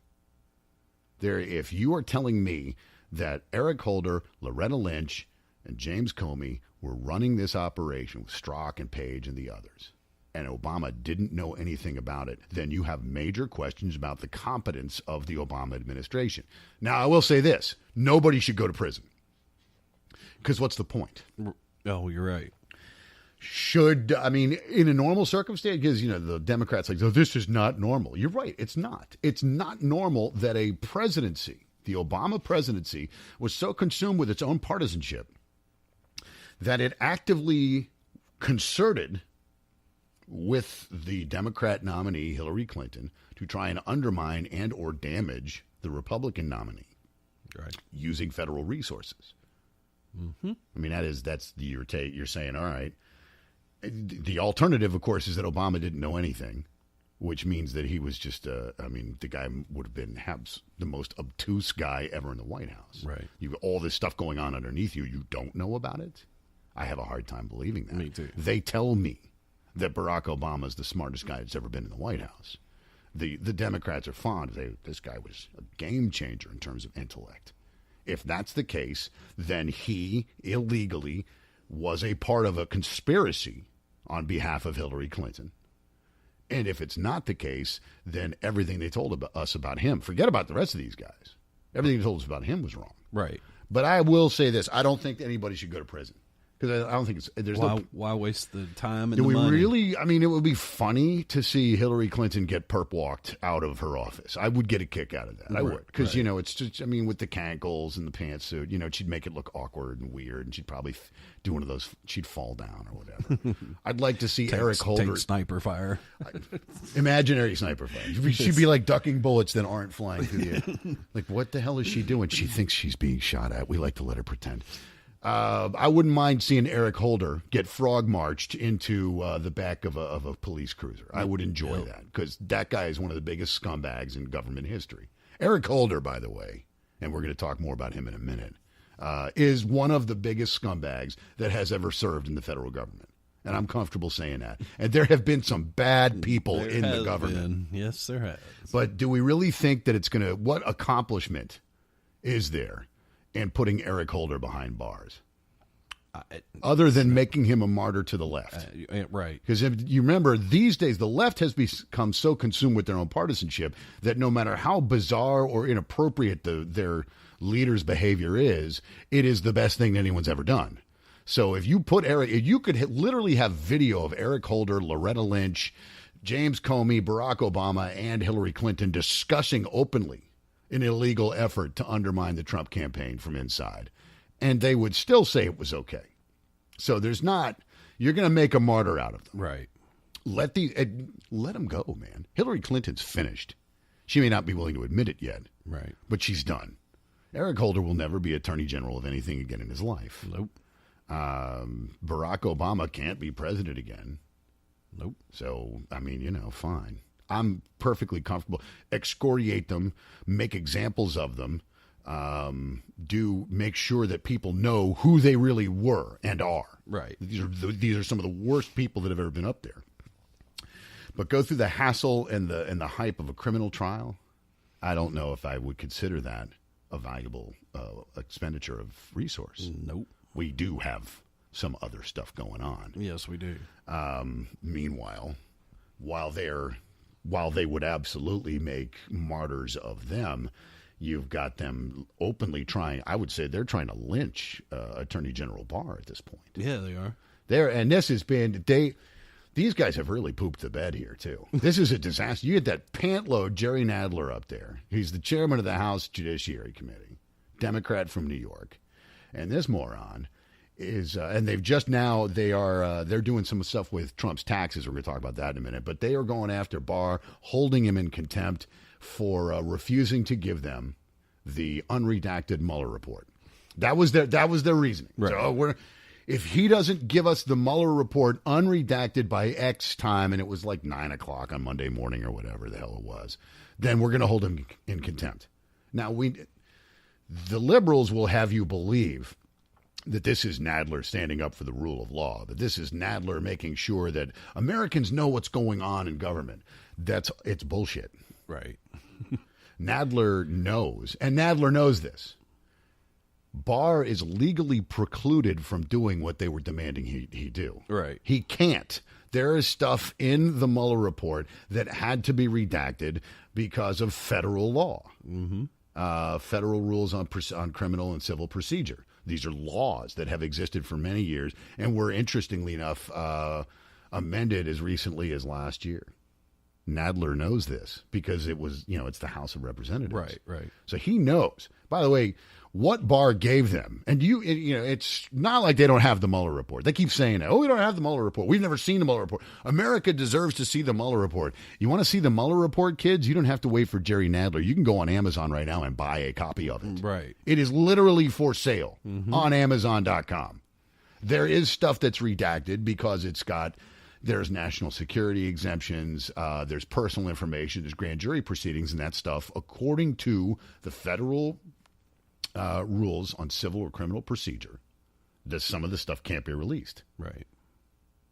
If you are telling me that Eric Holder, Loretta Lynch, and James Comey were running this operation with Strzok and Page and the others, and Obama didn't know anything about it, then you have major questions about the competence of the Obama administration. Now, I will say this. Nobody should go to prison. Because what's the point? Oh, you're right. In a normal circumstance, because, the Democrats like, oh, this is not normal. You're right. It's not. It's not normal that a presidency, the Obama presidency, was so consumed with its own partisanship that it actively concerted with the Democrat nominee, Hillary Clinton, to try and undermine and or damage the Republican nominee, using federal resources. I mean, that's you're saying, all right. The alternative, of course, is that Obama didn't know anything, which means that he was just, the guy would have been the most obtuse guy ever in the White House. Right. You have all this stuff going on underneath you. You don't know about it? I have a hard time believing that. Me too. They tell me that Barack Obama is the smartest guy that's ever been in the White House. The Democrats are fond. This guy was a game changer in terms of intellect. If that's the case, then he illegally was a part of a conspiracy on behalf of Hillary Clinton. And if it's not the case, then everything they told us about him, forget about the rest of these guys. Everything they told us about him was wrong. Right. But I will say this. I don't think anybody should go to prison. Because I don't think why waste the time and do the we money? Really? I mean, it would be funny to see Hillary Clinton get perp walked out of her office. I would get a kick out of that. I would. Because, it's just, with the cankles and the pantsuit, she'd make it look awkward and weird, and she'd probably do one of those, she'd fall down or whatever. I'd like to see Eric Holder. Take sniper fire. Imaginary sniper fire. She'd be like ducking bullets that aren't flying through the air. Like, what the hell is she doing? She thinks she's being shot at. We like to let her pretend. I wouldn't mind seeing Eric Holder get frog marched into the back of a police cruiser. I would enjoy that because that guy is one of the biggest scumbags in government history. Eric Holder, by the way, and we're going to talk more about him in a minute, is one of the biggest scumbags that has ever served in the federal government. And I'm comfortable saying that. And there have been some bad people in the government. Yes, there has. But do we really think that it's going to, what accomplishment is there and putting Eric Holder behind bars, other than making him a martyr to the left? Right. Because if you remember, these days, the left has become so consumed with their own partisanship that no matter how bizarre or inappropriate their leader's behavior is, it is the best thing anyone's ever done. So if you put Eric, you could literally have video of Eric Holder, Loretta Lynch, James Comey, Barack Obama, and Hillary Clinton discussing openly an illegal effort to undermine the Trump campaign from inside. And they would still say it was okay. So you're going to make a martyr out of them. Right. Let them go, man. Hillary Clinton's finished. She may not be willing to admit it yet. Right. But she's done. Eric Holder will never be Attorney General of anything again in his life. Nope. Barack Obama can't be president again. Nope. So, fine. I'm perfectly comfortable. Excoriate them, make examples of them, make sure that people know who they really were and are. Right. These are some of the worst people that have ever been up there. But go through the hassle and the hype of a criminal trial. I don't know if I would consider that a valuable expenditure of resource. Nope. We do have some other stuff going on. Yes, we do. Meanwhile, while they would absolutely make martyrs of them, you've got them openly trying. I would say they're trying to lynch Attorney General Barr at this point. Yeah, they are. And this has been these guys have really pooped the bed here too. This is a disaster. You get that pantload Jerry Nadler up there. He's the chairman of the House Judiciary Committee, Democrat from New York, and this moron is. And they've just now they're doing some stuff with Trump's taxes. We're going to talk about that in a minute. But they are going after Barr, holding him in contempt for refusing to give them the unredacted Mueller report. That was their reasoning. Right. So if he doesn't give us the Mueller report unredacted by X time, and it was like 9:00 on Monday morning or whatever the hell it was, then we're going to hold him in contempt. Now, the liberals will have you believe that this is Nadler standing up for the rule of law, that this is Nadler making sure that Americans know what's going on in government. It's bullshit. Right. Nadler knows, and Nadler knows this. Barr is legally precluded from doing what they were demanding he do. Right. He can't. There is stuff in the Mueller report that had to be redacted because of federal law. Mm-hmm. Federal rules on criminal and civil procedure. These are laws that have existed for many years and were, interestingly enough, amended as recently as last year. Nadler knows this because it was, it's the House of Representatives. Right. So he knows. By the way, what Barr gave them, and it's not like they don't have the Mueller report. They keep saying, "Oh, we don't have the Mueller report. We've never seen the Mueller report." America deserves to see the Mueller report. You want to see the Mueller report, kids? You don't have to wait for Jerry Nadler. You can go on Amazon right now and buy a copy of it. Right. It is literally for sale on Amazon.com. There is stuff that's redacted because it's got There's national security exemptions. There's personal information. There's grand jury proceedings and that stuff. According to the federal rules on civil or criminal procedure, some of the stuff can't be released. Right.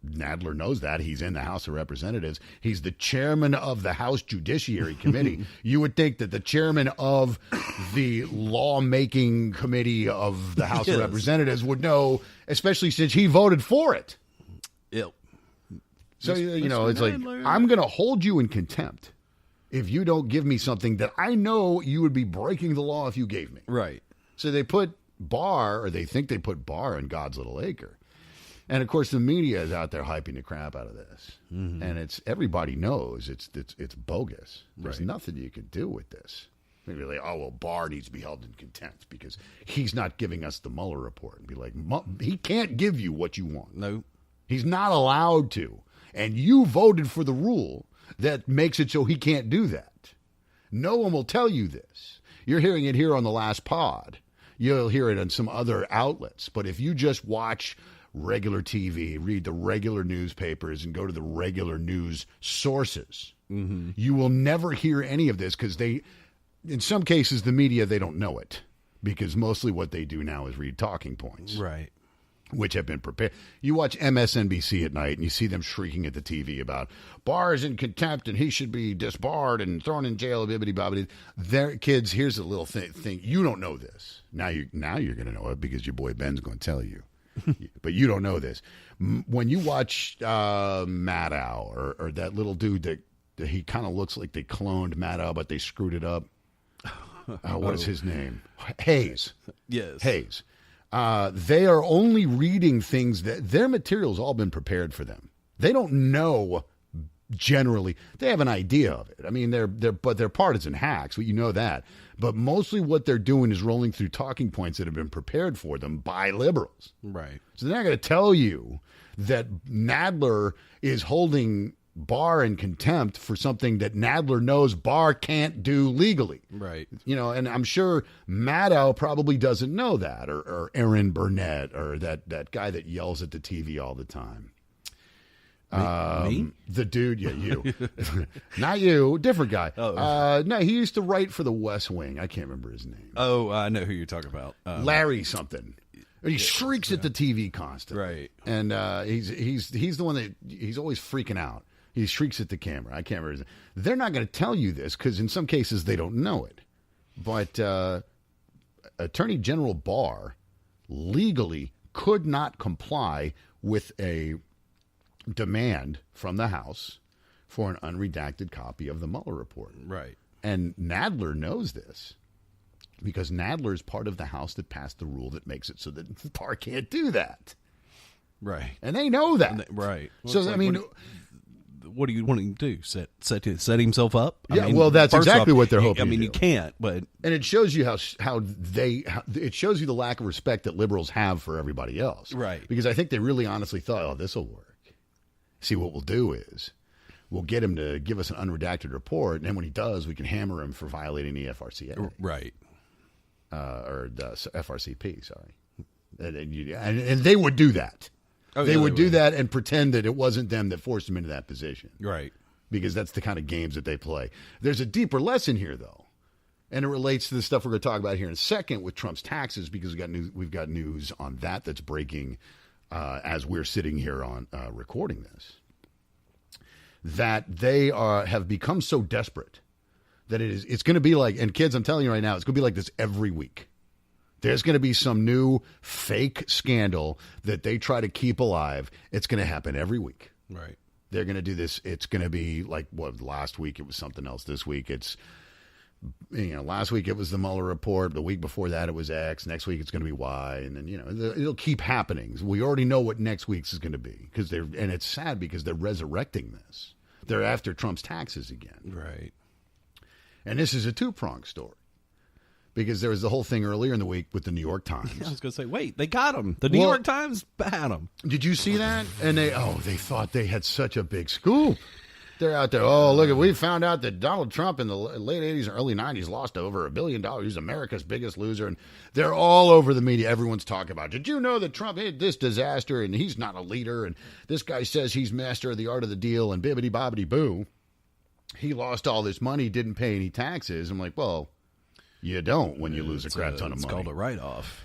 Nadler knows that. He's in the House of Representatives. He's the chairman of the House Judiciary Committee. You would think that the chairman of the lawmaking committee of the House of Representatives would know, especially since he voted for it. Yep. So, it's like, I'm going to hold you in contempt if you don't give me something that I know you would be breaking the law if you gave me. Right. So they put Barr, or they think they put Barr in God's little acre. And of course, the media is out there hyping the crap out of this, and everybody knows it's bogus. There's nothing you can do with this. Maybe like, oh well, Barr needs to be held in contempt because he's not giving us the Mueller report. And be like, he can't give you what you want. No, he's not allowed to. And you voted for the rule that makes it so he can't do that. No one will tell you this. You're hearing it here on the last pod. You'll hear it on some other outlets. But if you just watch regular TV, read the regular newspapers, and go to the regular news sources, you will never hear any of this because in some cases, the media, they don't know it because mostly what they do now is read talking points. Right. Which have been prepared. You watch MSNBC at night and you see them shrieking at the TV about Barr is in contempt and he should be disbarred and thrown in jail. Bibbidi-bobbidi. Their kids, here's a little thing. You don't know this. Now you're going to know it because your boy Ben's going to tell you. But you don't know this. When you watch Maddow or that little dude that he kind of looks like they cloned Maddow, but they screwed it up. What is his name? Hayes. Yes. Hayes. They are only reading things that their material's all been prepared for them. They don't know generally. They have an idea of it. I mean, they're partisan hacks. You know that. But mostly what they're doing is rolling through talking points that have been prepared for them by liberals. Right. So they're not going to tell you that Nadler is holding Barr in contempt for something that Nadler knows Barr can't do legally. Right. And I'm sure Maddow probably doesn't know that, or Aaron Burnett, or that guy that yells at the TV all the time. Me? The dude, yeah, you. Not you, different guy. Oh. No, he used to write for the West Wing. I can't remember his name. Oh, I know who you're talking about. Larry something. He shrieks at the TV constantly. Right. And he's the one that he's always freaking out. He shrieks at the camera. I can't remember his name. They're not going to tell you this because in some cases they don't know it. But Attorney General Barr legally could not comply with a demand from the House for an unredacted copy of the Mueller report. Right. And Nadler knows this because Nadler is part of the House that passed the rule that makes it so that Barr can't do that. Right. And they know that. Right. Well, so, I mean... What do you want him to do? Set himself up? Yeah, well, that's exactly what they're hoping. I mean, to you do. can't, but and it shows you how it shows you the lack of respect that liberals have for everybody else, right? Because I think they really honestly thought, oh, this will work. See, what we'll do is we'll get him to give us an unredacted report, and then when he does, we can hammer him for violating the FRCA, right? Or the FRCP, sorry. And they would do that. Oh, they would do that and pretend that it wasn't them that forced him into that position. Right. Because that's the kind of games that they play. There's a deeper lesson here, and it relates to the stuff we're going to talk about here in a second with Trump's taxes, because we've got news on that's breaking as we're sitting here on recording this, that they have become so desperate that it's going to be like, and kids, I'm telling you right now, it's going to be like this every week. There's going to be some new fake scandal that they try to keep alive. It's going to happen every week. Right. They're going to do this. It's going to be like, last week it was something else. This week it's, last week it was the Mueller report. The week before that it was X. Next week it's going to be Y. And then, it'll keep happening. We already know what next week's is going to be. And it's sad because they're resurrecting this. They're after Trump's taxes again. Right. And this is a two-pronged story. Because there was the whole thing earlier in the week with the New York Times. I was going to say, wait, they got him. The New York Times had him. Did you see that? And they thought they had such a big scoop. They're out there. Oh, look, we found out that Donald Trump in the late 80s and early 90s lost over $1 billion. He's America's biggest loser. And they're all over the media. Everyone's talking about, did you know that Trump had this disaster and he's not a leader? And this guy says he's master of the art of the deal and bibbity bobbity boo. He lost all this money, didn't pay any taxes. I'm like, well, you don't when you lose a crap ton of money. It's called a write-off.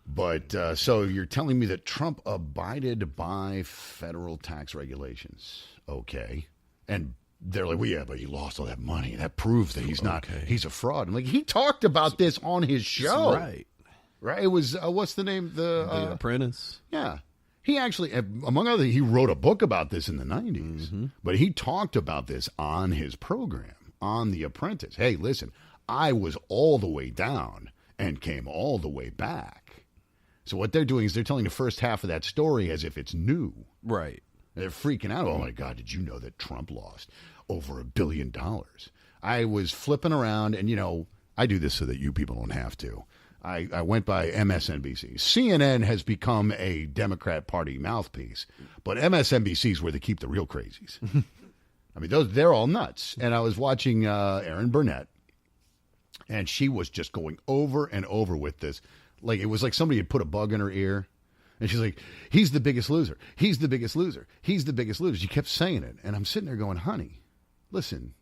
But so you're telling me that Trump abided by federal tax regulations. Okay. And they're like, well, yeah, but he lost all that money. That proves that he's not, he's a fraud. I'm like, he talked about this on his show. Right. Right. It was, what's the name? The Apprentice. Yeah. He actually, among other things, he wrote a book about this in the 90s. Mm-hmm. But he talked about this on his program, on The Apprentice. Hey, listen, I was all the way down and came all the way back. So what they're doing is they're telling the first half of that story as if it's new. Right. They're freaking out. Oh, my God, did you know that Trump lost over $1 billion? I was flipping around, and, I do this so that you people don't have to. I went by MSNBC. CNN has become a Democrat Party mouthpiece, but MSNBC is where they keep the real crazies. I mean, they're all nuts. And I was watching Erin Burnett, and she was just going over and over with this. Like, it was like somebody had put a bug in her ear. And she's like, he's the biggest loser. He's the biggest loser. He's the biggest loser. She kept saying it. And I'm sitting there going, honey, listen,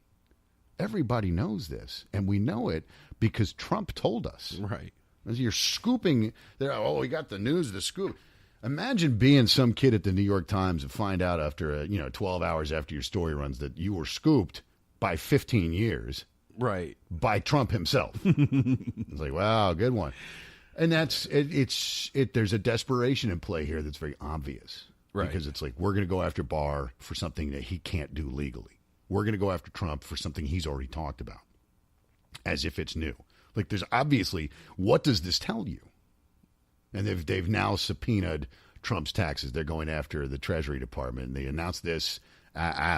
everybody knows this. And we know it because Trump told us. Right. As you're scooping there. Oh, we got the news, the scoop. Imagine being some kid at the New York Times and find out after, 12 hours after your story runs that you were scooped by 15 years. Right. By Trump himself. It's like, wow, good one. And that's it. There's a desperation in play here that's very obvious, right? Because it's like we're going to go after Barr for something that he can't do legally. We're going to go after Trump for something he's already talked about, as if it's new. Like there's obviously, what does this tell you? And they've now subpoenaed Trump's taxes. They're going after the Treasury Department. And they announced this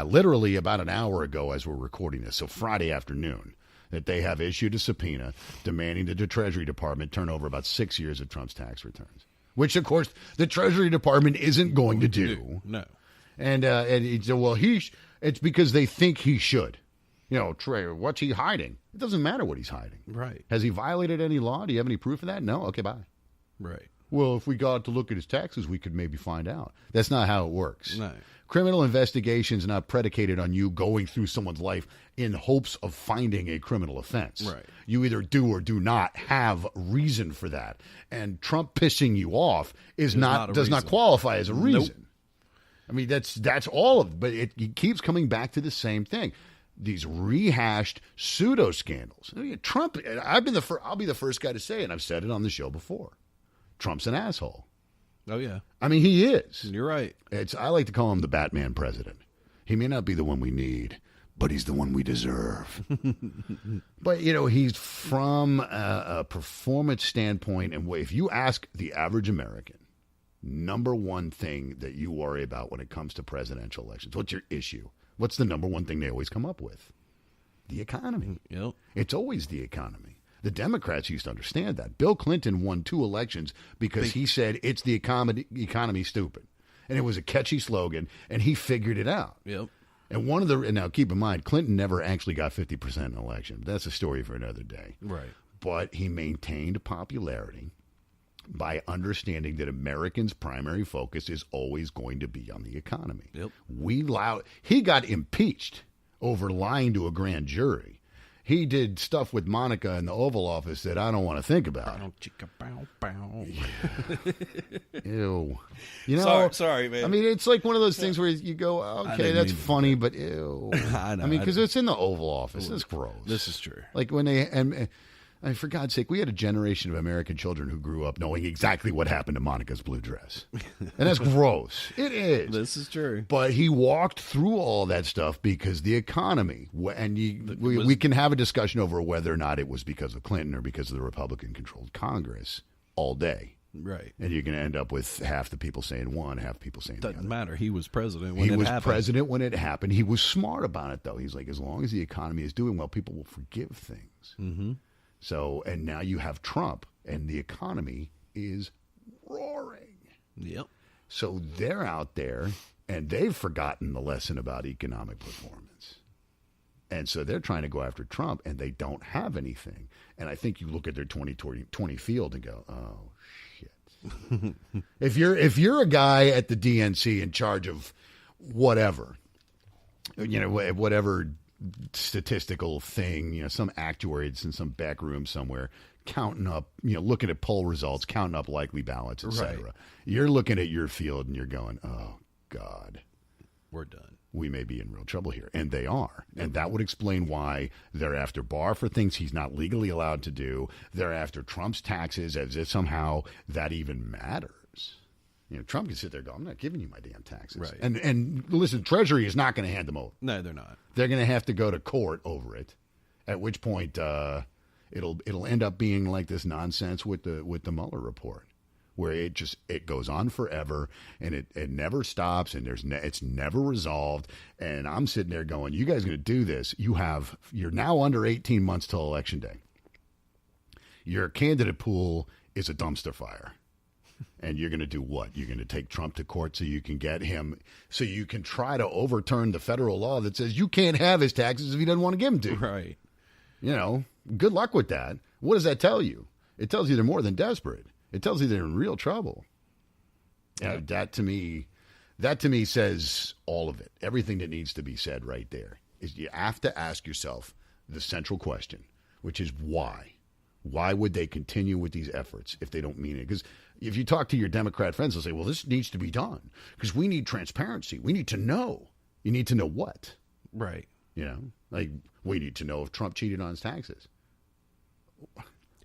literally about an hour ago as we're recording this. So Friday afternoon. That they have issued a subpoena demanding that the Treasury Department turn over about 6 years of Trump's tax returns, which, of course, the Treasury Department isn't going to do. No. And he said, well, it's because they think he should. Trey, what's he hiding? It doesn't matter what he's hiding. Right. Has he violated any law? Do you have any proof of that? No? Okay, bye. Right. Well, if we got to look at his taxes, we could maybe find out. That's not how it works. No. Criminal investigation is not predicated on you going through someone's life in hopes of finding a criminal offense. Right. You either do or do not have reason for that. And Trump pissing you off does not qualify as a reason. Nope. I mean, that's all of it. But it keeps coming back to the same thing. These rehashed pseudo scandals. I mean, Trump. I'll be the first guy to say it, and I've said it on the show before. Trump's an asshole. Oh, yeah. I mean, he is. You're right. I like to call him the Batman president. He may not be the one we need, but he's the one we deserve. But, he's from a performance standpoint. And if you ask the average American, number one thing that you worry about when it comes to presidential elections, what's your issue? What's the number one thing they always come up with? The economy. Yep. It's always the economy. The Democrats used to understand that. Bill Clinton won 2 elections because he said it's the economy stupid. And it was a catchy slogan, and he figured it out. Yep. And now keep in mind, Clinton never actually got 50% in an election. That's a story for another day. Right. But he maintained popularity by understanding that Americans' primary focus is always going to be on the economy. Yep. He got impeached over lying to a grand jury. He did stuff with Monica in the Oval Office that I don't want to think about. Ew. Sorry, man. I mean, it's like one of those things where you go, okay, that's funny, but ew. I know. I mean, because it's in the Oval Office. That's gross. This is true. Like when and for God's sake, we had a generation of American children who grew up knowing exactly what happened to Monica's blue dress. And that's gross. It is. This is true. But he walked through all that stuff because the economy, and we can have a discussion over whether or not it was because of Clinton or because of the Republican-controlled Congress all day. Right. And you're going to end up with half the people saying one, half the people saying the other. Doesn't matter. He was president when it happened. He was president when it happened. He was smart about it, though. He's like, as long as the economy is doing well, people will forgive things. Mm-hmm. So, and now you have Trump, and the economy is roaring. Yep. So they're out there, and they've forgotten the lesson about economic performance. And so they're trying to go after Trump, and they don't have anything. And I think you look at their 2020 field and go, oh, shit. If you're a guy at the DNC in charge of whatever, whatever statistical thing, some actuary that's in some back room somewhere, counting up, looking at poll results, counting up likely ballots, et cetera. Right. You're looking at your field and you're going, oh, God. We're done. We may be in real trouble here. And they are. And that would explain why they're after Barr for things he's not legally allowed to do. They're after Trump's taxes as if somehow that even matters. Trump can sit there and go, I'm not giving you my damn taxes. Right. And listen, Treasury is not going to hand them over. No, they're not. They're going to have to go to court over it, at which point it'll end up being like this nonsense with the Mueller report, where it goes on forever and it never stops and it's never resolved. And I'm sitting there going, you guys are going to do this. You're now under 18 months till Election Day. Your candidate pool is a dumpster fire. And you're going to do what? You're going to take Trump to court so you can get him, so you can try to overturn the federal law that says you can't have his taxes if he doesn't want to give them to you. Right. Good luck with that. What does that tell you? It tells you they're more than desperate. It tells you they're in real trouble. Yeah, that to me says all of it. Everything that needs to be said right there is you have to ask yourself the central question, which is why? Why would they continue with these efforts if they don't mean it? Because if you talk to your Democrat friends, they'll say, well, this needs to be done because we need transparency. We need to know. You need to know what? Right. We need to know if Trump cheated on his taxes.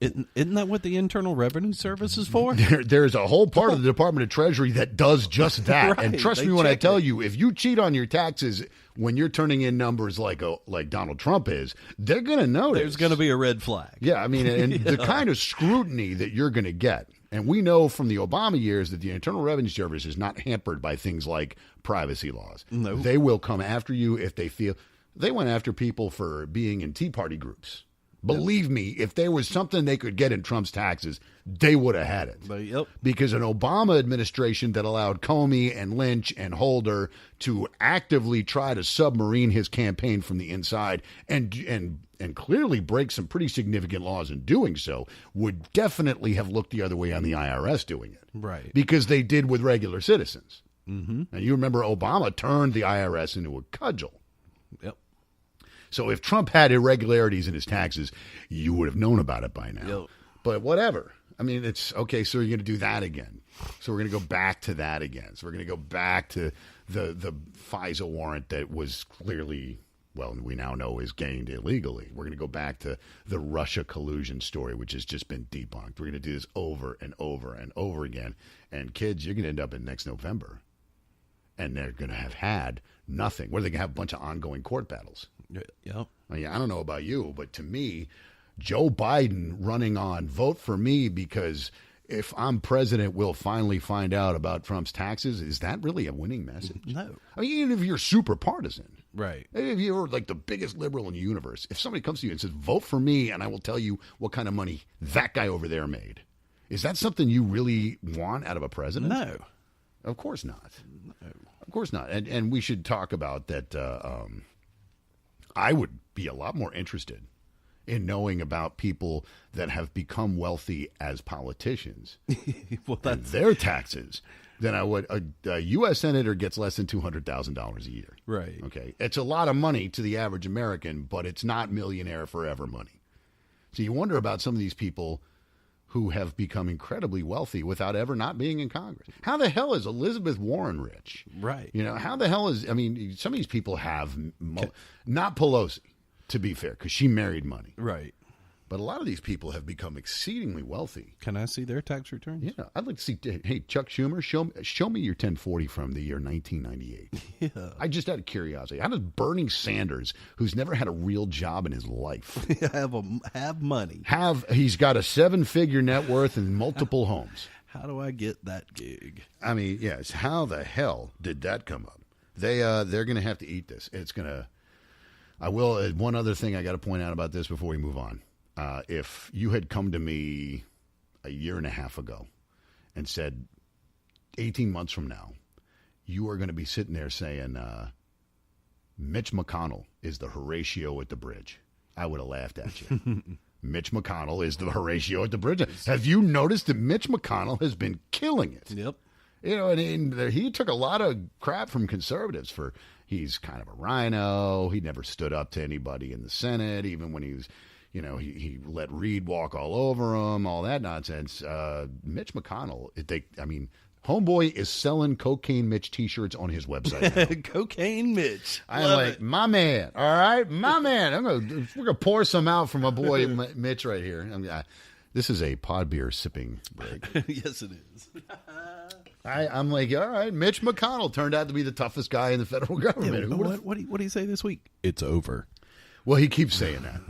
Isn't that what the Internal Revenue Service is for? There's a whole part of the Department of Treasury that does just that. Right, and trust me when I tell you, if you cheat on your taxes when you're turning in numbers like Donald Trump is, they're going to notice. There's going to be a red flag. Yeah, I mean, and the kind of scrutiny that you're going to get. And we know from the Obama years that the Internal Revenue Service is not hampered by things like privacy laws. No. They will come after you if they feel. They went after people for being in Tea Party groups. Believe me, if there was something they could get in Trump's taxes, they would have had it. Yep. Because an Obama administration that allowed Comey and Lynch and Holder to actively try to submarine his campaign from the inside and clearly break some pretty significant laws in doing so would definitely have looked the other way on the IRS doing it. Right. Because they did with regular citizens. Mm-hmm. And you remember Obama turned the IRS into a cudgel. Yep. So if Trump had irregularities in his taxes, you would have known about it by now. Yep. But whatever. I mean, it's okay. So you're going to do that again. So we're going to go back to that again. So we're going to go back to the FISA warrant that was clearly, well, we now know is gained illegally. We're going to go back to the Russia collusion story, which has just been debunked. We're going to do this over and over and over again. And kids, you're going to end up in next November. And they're going to have had nothing. Where they're going to have a bunch of ongoing court battles. Yep. I mean, I don't know about you, but to me, Joe Biden running on vote for me because if I'm president, we'll finally find out about Trump's taxes. Is that really a winning message? No. I mean, even if you're super partisan. Right. If you're like the biggest liberal in the universe, if somebody comes to you and says, vote for me and I will tell you what kind of money that guy over there made, is that something you really want out of a president? No. Of course not. No. Of course not. And we should talk about that. I would be a lot more interested in knowing about people that have become wealthy as politicians well, and their taxes than I would. A U.S. senator gets less than $200,000 a year. Right. Okay. It's a lot of money to the average American, but it's not millionaire forever money. So you wonder about some of these people who have become incredibly wealthy without ever not being in Congress. How the hell is Elizabeth Warren rich? Right. How the hell is, some of these people have, not Pelosi, to be fair, because she married money. Right. But a lot of these people have become exceedingly wealthy. Can I see their tax returns? Yeah. I'd like to see, hey, Chuck Schumer, show me your 1040 from the year 1998. Yeah. I just out of curiosity. How does Bernie Sanders, who's never had a real job in his life, have money? He's got a 7-figure net worth and multiple homes. How do I get that gig? I mean, yes. How the hell did that come up? They're going to have to eat this. It's going to. I will. One other thing I got to point out about this before we move on. If you had come to me a year and a half ago and said 18 months from now, you are going to be sitting there saying, Mitch McConnell is the Horatio at the bridge. I would have laughed at you. Mitch McConnell is the Horatio at the bridge. Have you noticed that Mitch McConnell has been killing it? Yep. You know, and he took a lot of crap from conservatives for he's kind of a rhino. He never stood up to anybody in the Senate, even when he was, you know, he let Reid walk all over him, all that nonsense. Mitch McConnell, Homeboy is selling Cocaine Mitch T-shirts on his website now. Cocaine Mitch. I'm like, my man, all right? My man. We're going to pour some out for my boy Mitch right here. This is a pod beer sipping break. Yes, it is. I'm like, all right, Mitch McConnell turned out to be the toughest guy in the federal government. Yeah, what do you say this week? It's over. Well, he keeps saying that.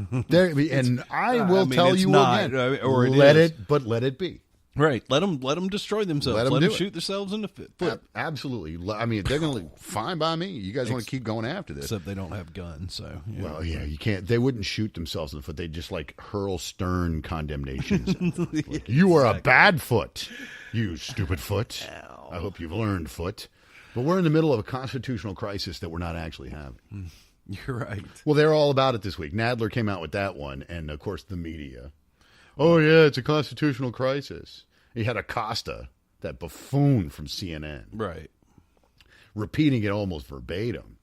And I will tell you not, again, or let it be. Right. Let them destroy themselves. Let them shoot themselves in the foot. Absolutely. I mean, they're going to fine by me. You guys want to keep going after this. Except they don't have guns, so. Yeah. Well, yeah, you can't. They wouldn't shoot themselves in the foot. They'd just hurl stern condemnations. You are a bad foot, you stupid foot. Ow. I hope you've learned, foot. But we're in the middle of a constitutional crisis that we're not actually having. You're right. Well, they're all about it this week. Nadler came out with that one, and of course the media. Oh, yeah, it's a constitutional crisis. He had Acosta, that buffoon from CNN. Right. Repeating it almost verbatim.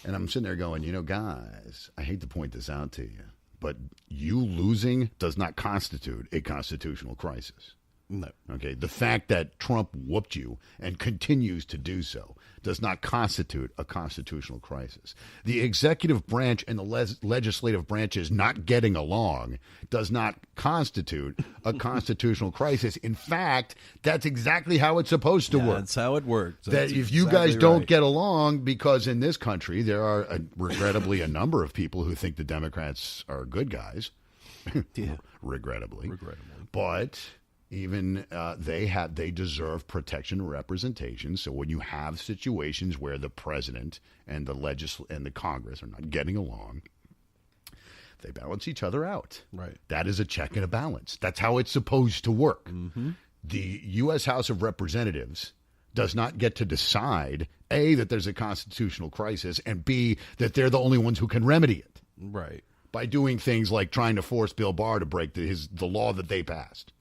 And I'm sitting there going, guys, I hate to point this out to you, but you losing does not constitute a constitutional crisis. No. Okay. The fact that Trump whooped you and continues to do so does not constitute a constitutional crisis. The executive branch and the legislative branches not getting along does not constitute a constitutional crisis. In fact, that's exactly how it's supposed to work. That's how it works. That if you guys don't get along, because in this country there are regrettably a number of people who think the Democrats are good guys. Yeah. Regrettably. But even they deserve protection and representation. So when you have situations where the president and the Congress are not getting along, they balance each other out. Right. That is a check and a balance. That's how it's supposed to work. Mm-hmm. The U.S. House of Representatives does not get to decide, A, that there's a constitutional crisis, and B, that they're the only ones who can remedy it. Right. By doing things like trying to force Bill Barr to break the law that they passed.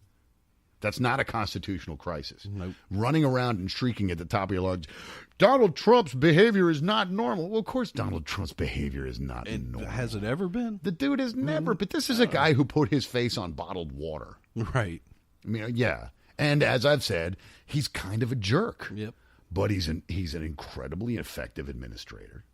That's not a constitutional crisis. Nope. Running around and shrieking at the top of your lungs, Donald Trump's behavior is not normal. Well, of course Donald Trump's behavior is not normal. Has it ever been? The dude has never. But this is a guy who put his face on bottled water. Right. I mean, yeah. And as I've said, he's kind of a jerk. Yep. But he's an incredibly effective administrator.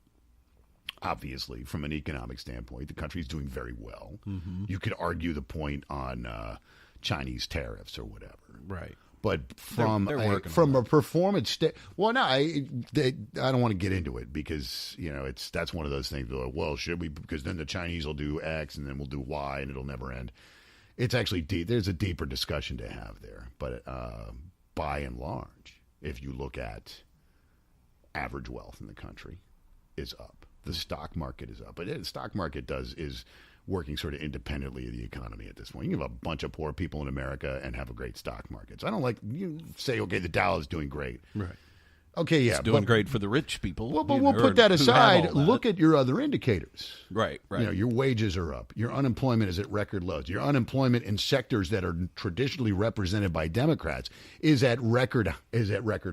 Obviously, from an economic standpoint, the country's doing very well. Mm-hmm. You could argue the point on Chinese tariffs or whatever. Right. But from a performance I don't want to get into it because that's one of those things. Like, well, should we? Because then the Chinese will do X and then we'll do Y and it'll never end. It's actually deep. There's a deeper discussion to have there. But by and large, if you look at average wealth in the country, is up. The stock market is up. But the stock market is working sort of independently of the economy at this point. You have a bunch of poor people in America and have a great stock market. So I don't you say, okay, the Dow is doing great. Right. Okay, yeah. It's doing great for the rich people. Well, but we'll put that aside. Look at your other indicators. Right. Your wages are up. Your unemployment is at record lows. Your unemployment in sectors that are traditionally represented by Democrats is at record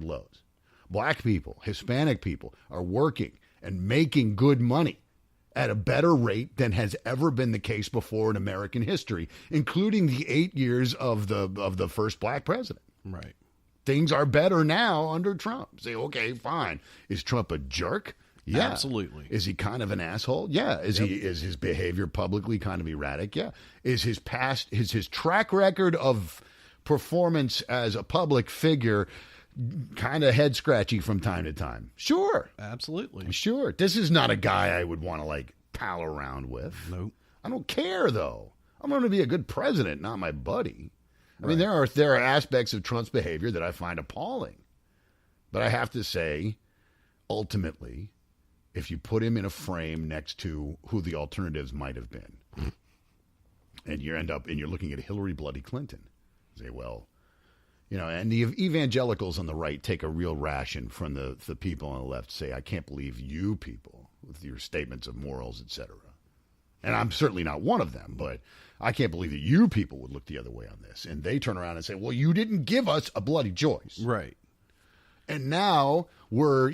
lows. Black people, Hispanic people are working and making good money at a better rate than has ever been the case before in American history, including the 8 years of the first black president. Right. Things are better now under Trump. Say, okay, fine. Is Trump a jerk? Yeah. Absolutely. Is he kind of an asshole? Yeah. Is his behavior publicly kind of erratic? Yeah. Is his track record of performance as a public figure kind of head scratchy from time to time? Sure. Absolutely. Sure. This is not a guy I would want to pal around with. Nope. I don't care though. I'm going to be a good president, not my buddy. I mean, there are aspects of Trump's behavior that I find appalling. But I have to say, ultimately, if you put him in a frame next to who the alternatives might have been, and you're looking at Hillary Bloody Clinton, say, well, and the evangelicals on the right take a real ration from the people on the left, say, I can't believe you people with your statements of morals, etc. And I'm certainly not one of them, but I can't believe that you people would look the other way on this. And they turn around and say, well, you didn't give us a bloody choice. Right. And now we're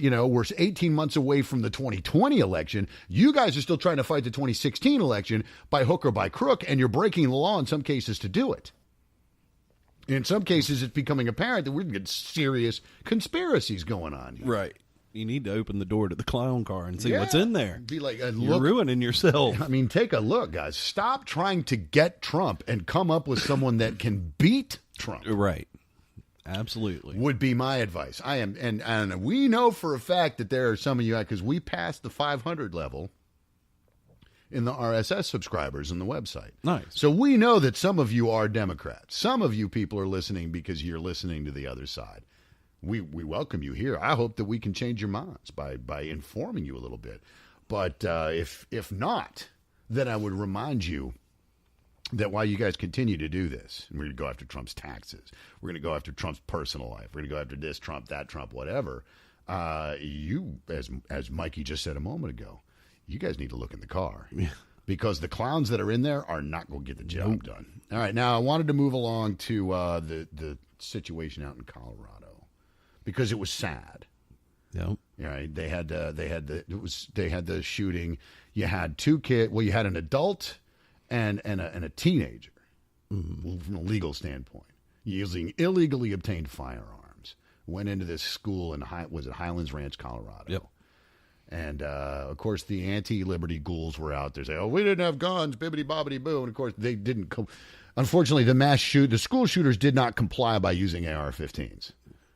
18 months away from the 2020 election. You guys are still trying to fight the 2016 election by hook or by crook, and you're breaking the law in some cases to do it. In some cases, it's becoming apparent that we're going to get serious conspiracies going on here. Right. You need to open the door to the clown car and see Yeah. what's in there. Be like, You're look, ruining yourself. I mean, take a look, guys. Stop trying to get Trump and come up with someone that can beat Trump. Right. Absolutely. Would be my advice. I am, and we know for a fact that there are some of you, because we passed the 500 level in the RSS subscribers on the website. Nice. So we know that some of you are Democrats. Some of you people are listening because you're listening to the other side. We welcome you here. I hope that we can change your minds by informing you a little bit. But if not, then I would remind you that while you guys continue to do this, and we're going to go after Trump's taxes, we're going to go after Trump's personal life, we're going to go after this Trump, that Trump, whatever, you, as Mikey just said a moment ago, you guys need to look in the car. Yeah. Because the clowns that are in there are not going to get the job done. All right, now I wanted to move along to the situation out in Colorado because it was sad. Yep. All right, they had the shooting. You had two kids. Well, you had an adult and a teenager, from a legal standpoint, using illegally obtained firearms. Went into this school in Highlands Ranch, Colorado. Yep. And, of course, the anti-liberty ghouls were out there saying, oh, we didn't have guns, bibbidi-bobbidi-boo. And, of course, they didn't. Unfortunately, the school shooters did not comply by using AR-15s.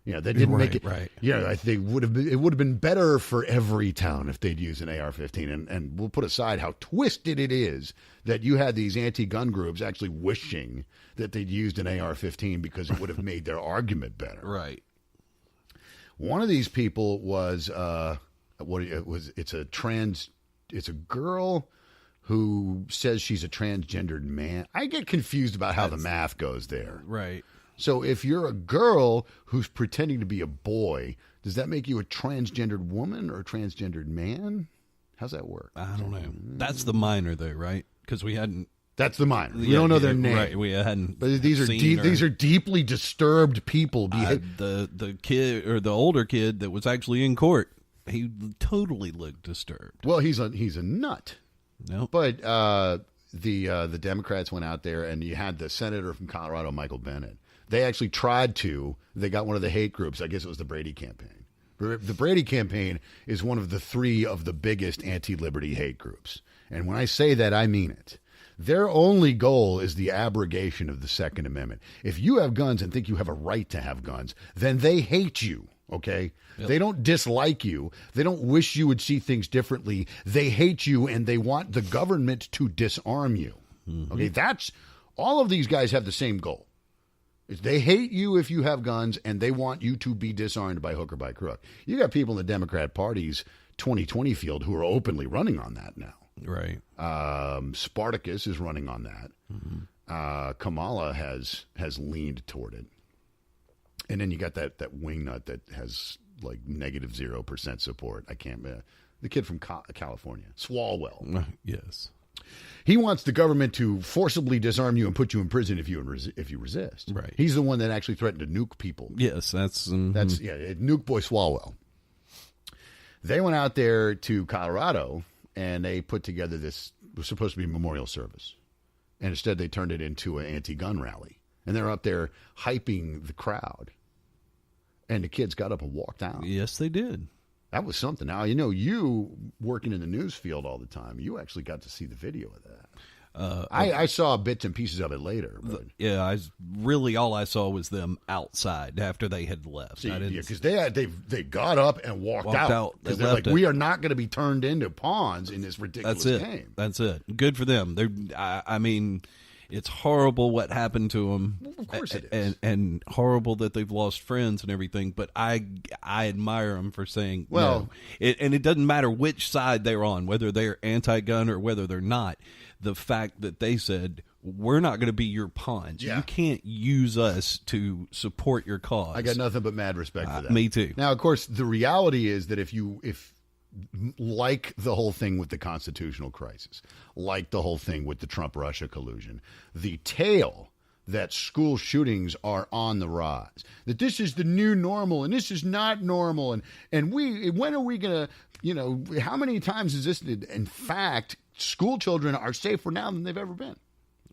You know, they didn't make it. Right. You know, it would have been better for every town if they'd use an AR-15. And we'll put aside how twisted it is that you had these anti-gun groups actually wishing that they'd used an AR-15 because it would have made their argument better. Right. One of these people was... it's a girl who says she's a transgendered man. I get confused about how the math goes there. Right. So if you're a girl who's pretending to be a boy, does that make you a transgendered woman or a transgendered man? How's that work? I don't know. That's the minor though, right? Because we hadn't. That's the minor. We don't know their name. Right. We hadn't. But these are deeply disturbed people. The kid or the older kid that was actually in court. He totally looked disturbed. Well, he's a nut. No, but the Democrats went out there, and you had the senator from Colorado, Michael Bennet. They actually tried to. They got one of the hate groups. I guess it was the Brady campaign. The Brady campaign is one of the three of the biggest anti-liberty hate groups, and when I say that, I mean it. Their only goal is the abrogation of the Second Amendment. If you have guns and think you have a right to have guns, then they hate you. Okay? Yep. They don't dislike you. They don't wish you would see things differently. They hate you, and they want the government to disarm you. Mm-hmm. Okay? That's all of these guys have the same goal. They hate you if you have guns, and they want you to be disarmed by hook or by crook. You got people in the Democrat Party's 2020 field who are openly running on that now. Right. Spartacus is running on that. Mm-hmm. Kamala has leaned toward it. And then you got that wingnut that has like negative 0% support. I can't. The kid from California, Swalwell. Yes. He wants the government to forcibly disarm you and put you in prison if you resist. Right. He's the one that actually threatened to nuke people. Yes, that's nuke boy Swalwell. They went out there to Colorado and they put together this. It was supposed to be a memorial service, and instead they turned it into an anti-gun rally. And they're up there hyping the crowd. And the kids got up and walked out. Yes, they did. That was something. Now, you working in the news field all the time, you actually got to see the video of that. I saw bits and pieces of it later. But. All I saw was them outside after they had left. Because they got up and walked out. Because they're like, we are not going to be turned into pawns in this ridiculous game. That's it. Good for them. I mean... It's horrible what happened to them. Well, of course it is. And horrible that they've lost friends and everything. But I admire them for saying, no. It doesn't matter which side they're on, whether they're anti-gun or whether they're not. The fact that they said, we're not going to be your pawns. Yeah. You can't use us to support your cause. I got nothing but mad respect for that. Me too. Now, of course, the reality is that if like the whole thing with the constitutional crisis, like the whole thing with the Trump-Russia collusion, the tale that school shootings are on the rise, that this is the new normal and this is not normal. And when are we going to, how many times is this? In fact, school children are safer now than they've ever been.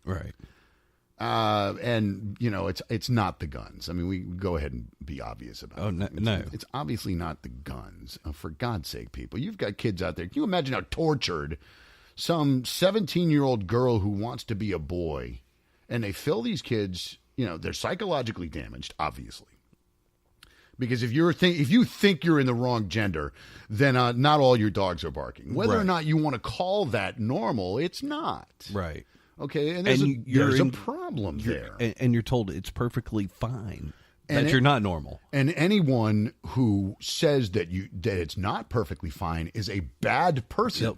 Right. And it's not the guns. I mean, we go ahead and be obvious about it. Oh, no. It's obviously not the guns. For God's sake, people, you've got kids out there. Can you imagine how tortured some 17-year-old girl who wants to be a boy, and they fill these kids, they're psychologically damaged, obviously. Because if you think you're in the wrong gender, then not all your dogs are barking. Whether or not you want to call that normal, it's not. Right. Okay, and there's a problem there. And you're told it's perfectly fine, that you're not normal. And anyone who says that it's not perfectly fine is a bad person.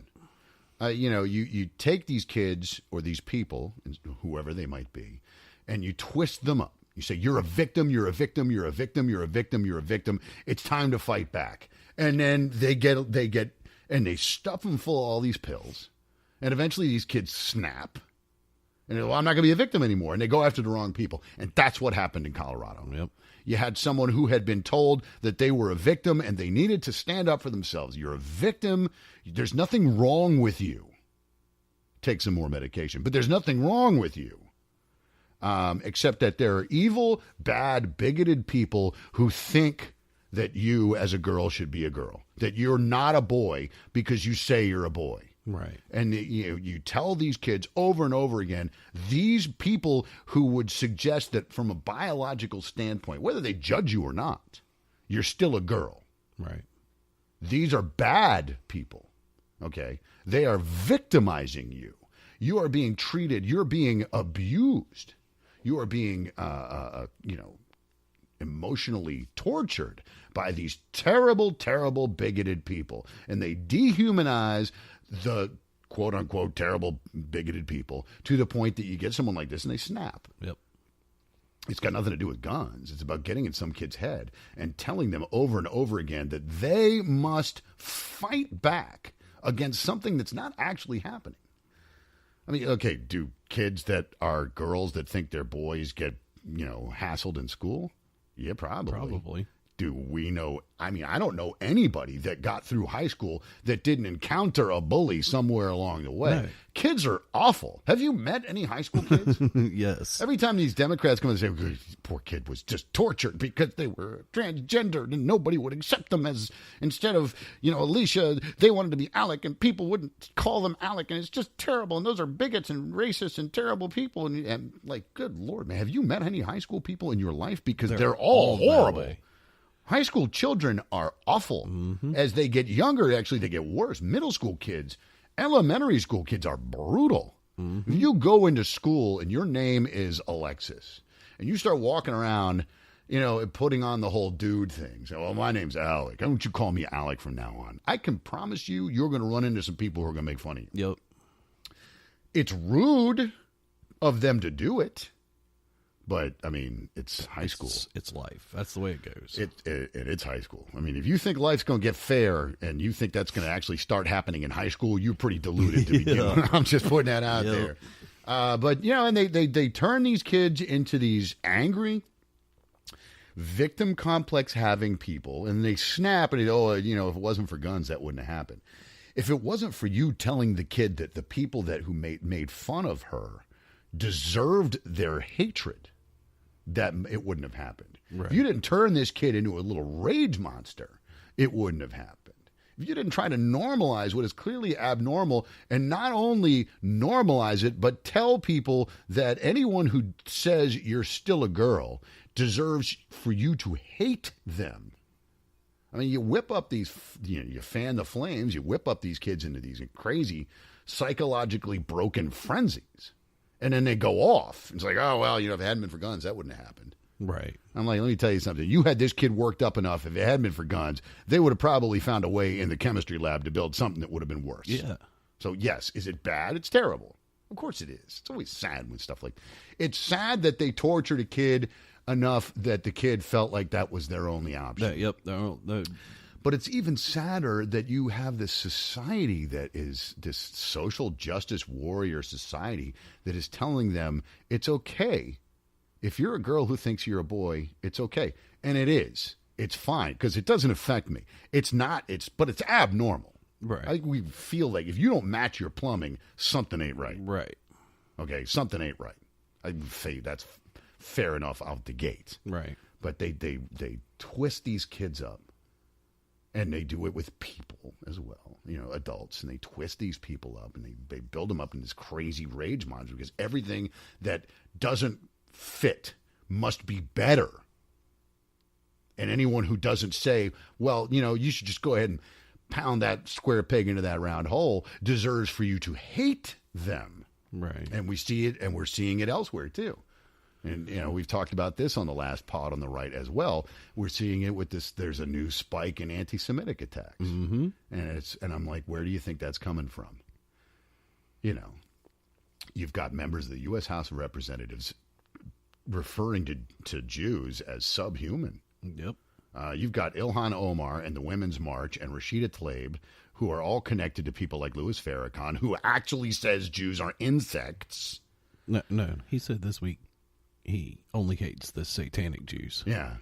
Yep. You take these kids or these people, whoever they might be, and you twist them up. You say, you're a victim, you're a victim, you're a victim, you're a victim, you're a victim. It's time to fight back. And then they stuff them full of all these pills. And eventually these kids snap. And I'm not going to be a victim anymore. And they go after the wrong people. And that's what happened in Colorado. Yep. You had someone who had been told that they were a victim and they needed to stand up for themselves. You're a victim. There's nothing wrong with you. Take some more medication. But there's nothing wrong with you. Except that there are evil, bad, bigoted people who think that you as a girl should be a girl. That you're not a boy because you say you're a boy. Right. And you tell these kids over and over again, these people who would suggest that from a biological standpoint, whether they judge you or not, you're still a girl. Right. These are bad people. Okay. They are victimizing you. You are being treated. You're being abused. You are being, emotionally tortured by these terrible, terrible, bigoted people. And they dehumanize the quote-unquote terrible, bigoted people to the point that you get someone like this and they snap. Yep. It's got nothing to do with guns. It's about getting in some kid's head and telling them over and over again that they must fight back against something that's not actually happening. I mean, okay, do kids that are girls that think they're boys get, hassled in school? Yeah, probably. Probably. Do we know? I mean, I don't know anybody that got through high school that didn't encounter a bully somewhere along the way. No. Kids are awful. Have you met any high school kids? Yes. Every time these Democrats come and say, poor kid was just tortured because they were transgendered and nobody would accept them as, instead of, Alicia, they wanted to be Alec and people wouldn't call them Alec and it's just terrible. And those are bigots and racists and terrible people. And like, good Lord, man, have you met any high school people in your life? Because they're all horrible. High school children are awful. Mm-hmm. As they get younger, actually, they get worse. Middle school kids, elementary school kids are brutal. Mm-hmm. If you go into school and your name is Alexis, and you start walking around, putting on the whole dude thing. So, well, my name's Alec. Why don't you call me Alec from now on? I can promise you're going to run into some people who are going to make fun of you. Yep. It's rude of them to do it. But, I mean, it's high school. It's life. That's the way it goes. It's high school. I mean, if you think life's going to get fair and you think that's going to actually start happening in high school, you're pretty deluded to begin with. I'm just putting that out there. But, and they turn these kids into these angry, victim complex having people, and they snap and if it wasn't for guns, that wouldn't have happened. If it wasn't for you telling the kid that the people who made fun of her deserved their hatred, that it wouldn't have happened. Right. If you didn't turn this kid into a little rage monster, it wouldn't have happened. If you didn't try to normalize what is clearly abnormal, and not only normalize it, but tell people that anyone who says you're still a girl deserves for you to hate them. I mean, you whip up these, you fan the flames, you whip up these kids into these crazy, psychologically broken frenzies. And then they go off. It's like, oh, well, if it hadn't been for guns, that wouldn't have happened. Right. I'm like, let me tell you something. You had this kid worked up enough. If it hadn't been for guns, they would have probably found a way in the chemistry lab to build something that would have been worse. Yeah. So, yes, is it bad? It's terrible. Of course it is. It's always sad when stuff like that. It's sad that they tortured a kid enough that the kid felt like that was their only option. Yep. But it's even sadder that you have this society that is this social justice warrior society that is telling them it's okay. If you're a girl who thinks you're a boy, it's okay. And it is. It's fine because it doesn't affect me. It's not, but it's abnormal. Right. I think we feel like if you don't match your plumbing, something ain't right. Right. Okay, something ain't right. I'd say that's fair enough out the gate. Right. But they twist these kids up. And they do it with people as well, adults. And they twist these people up and they build them up in this crazy rage monster because everything that doesn't fit must be better. And anyone who doesn't say, well, you should just go ahead and pound that square peg into that round hole deserves for you to hate them. Right. And we see it, and we're seeing it elsewhere too. And, we've talked about this on the last pod on the right as well. We're seeing it with this. There's a new spike in anti-Semitic attacks. Mm-hmm. And I'm like, where do you think that's coming from? You've got members of the U.S. House of Representatives referring to Jews as subhuman. Yep. You've got Ilhan Omar and the Women's March and Rashida Tlaib, who are all connected to people like Louis Farrakhan, who actually says Jews are insects. No, he said this week he only hates the satanic Jews. Yeah.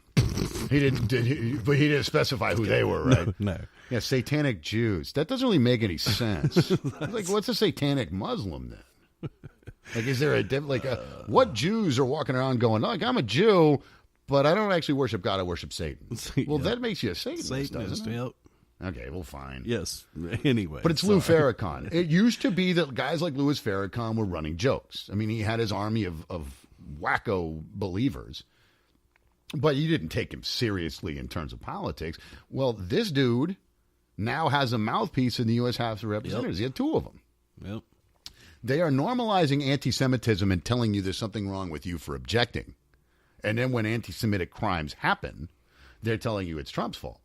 He didn't, but he didn't specify who they were, right? No. Yeah, satanic Jews. That doesn't really make any sense. Like, what's a satanic Muslim then? Like, is there what Jews are walking around going, like, I'm a Jew, but I don't actually worship God, I worship Satan. Well, that makes you a Satanist, doesn't it? Yep. Okay, well, fine. Yes. Anyway. But it's Lou Farrakhan. It used to be that guys like Louis Farrakhan were running jokes. I mean, he had his army of wacko believers, but you didn't take him seriously in terms of politics. Well, this dude now has a mouthpiece in the U.S. House of Representatives. Yep. He had two of them. Yep. They are normalizing anti-Semitism and telling you there's something wrong with you for objecting. And then when anti-Semitic crimes happen, they're telling you it's Trump's fault.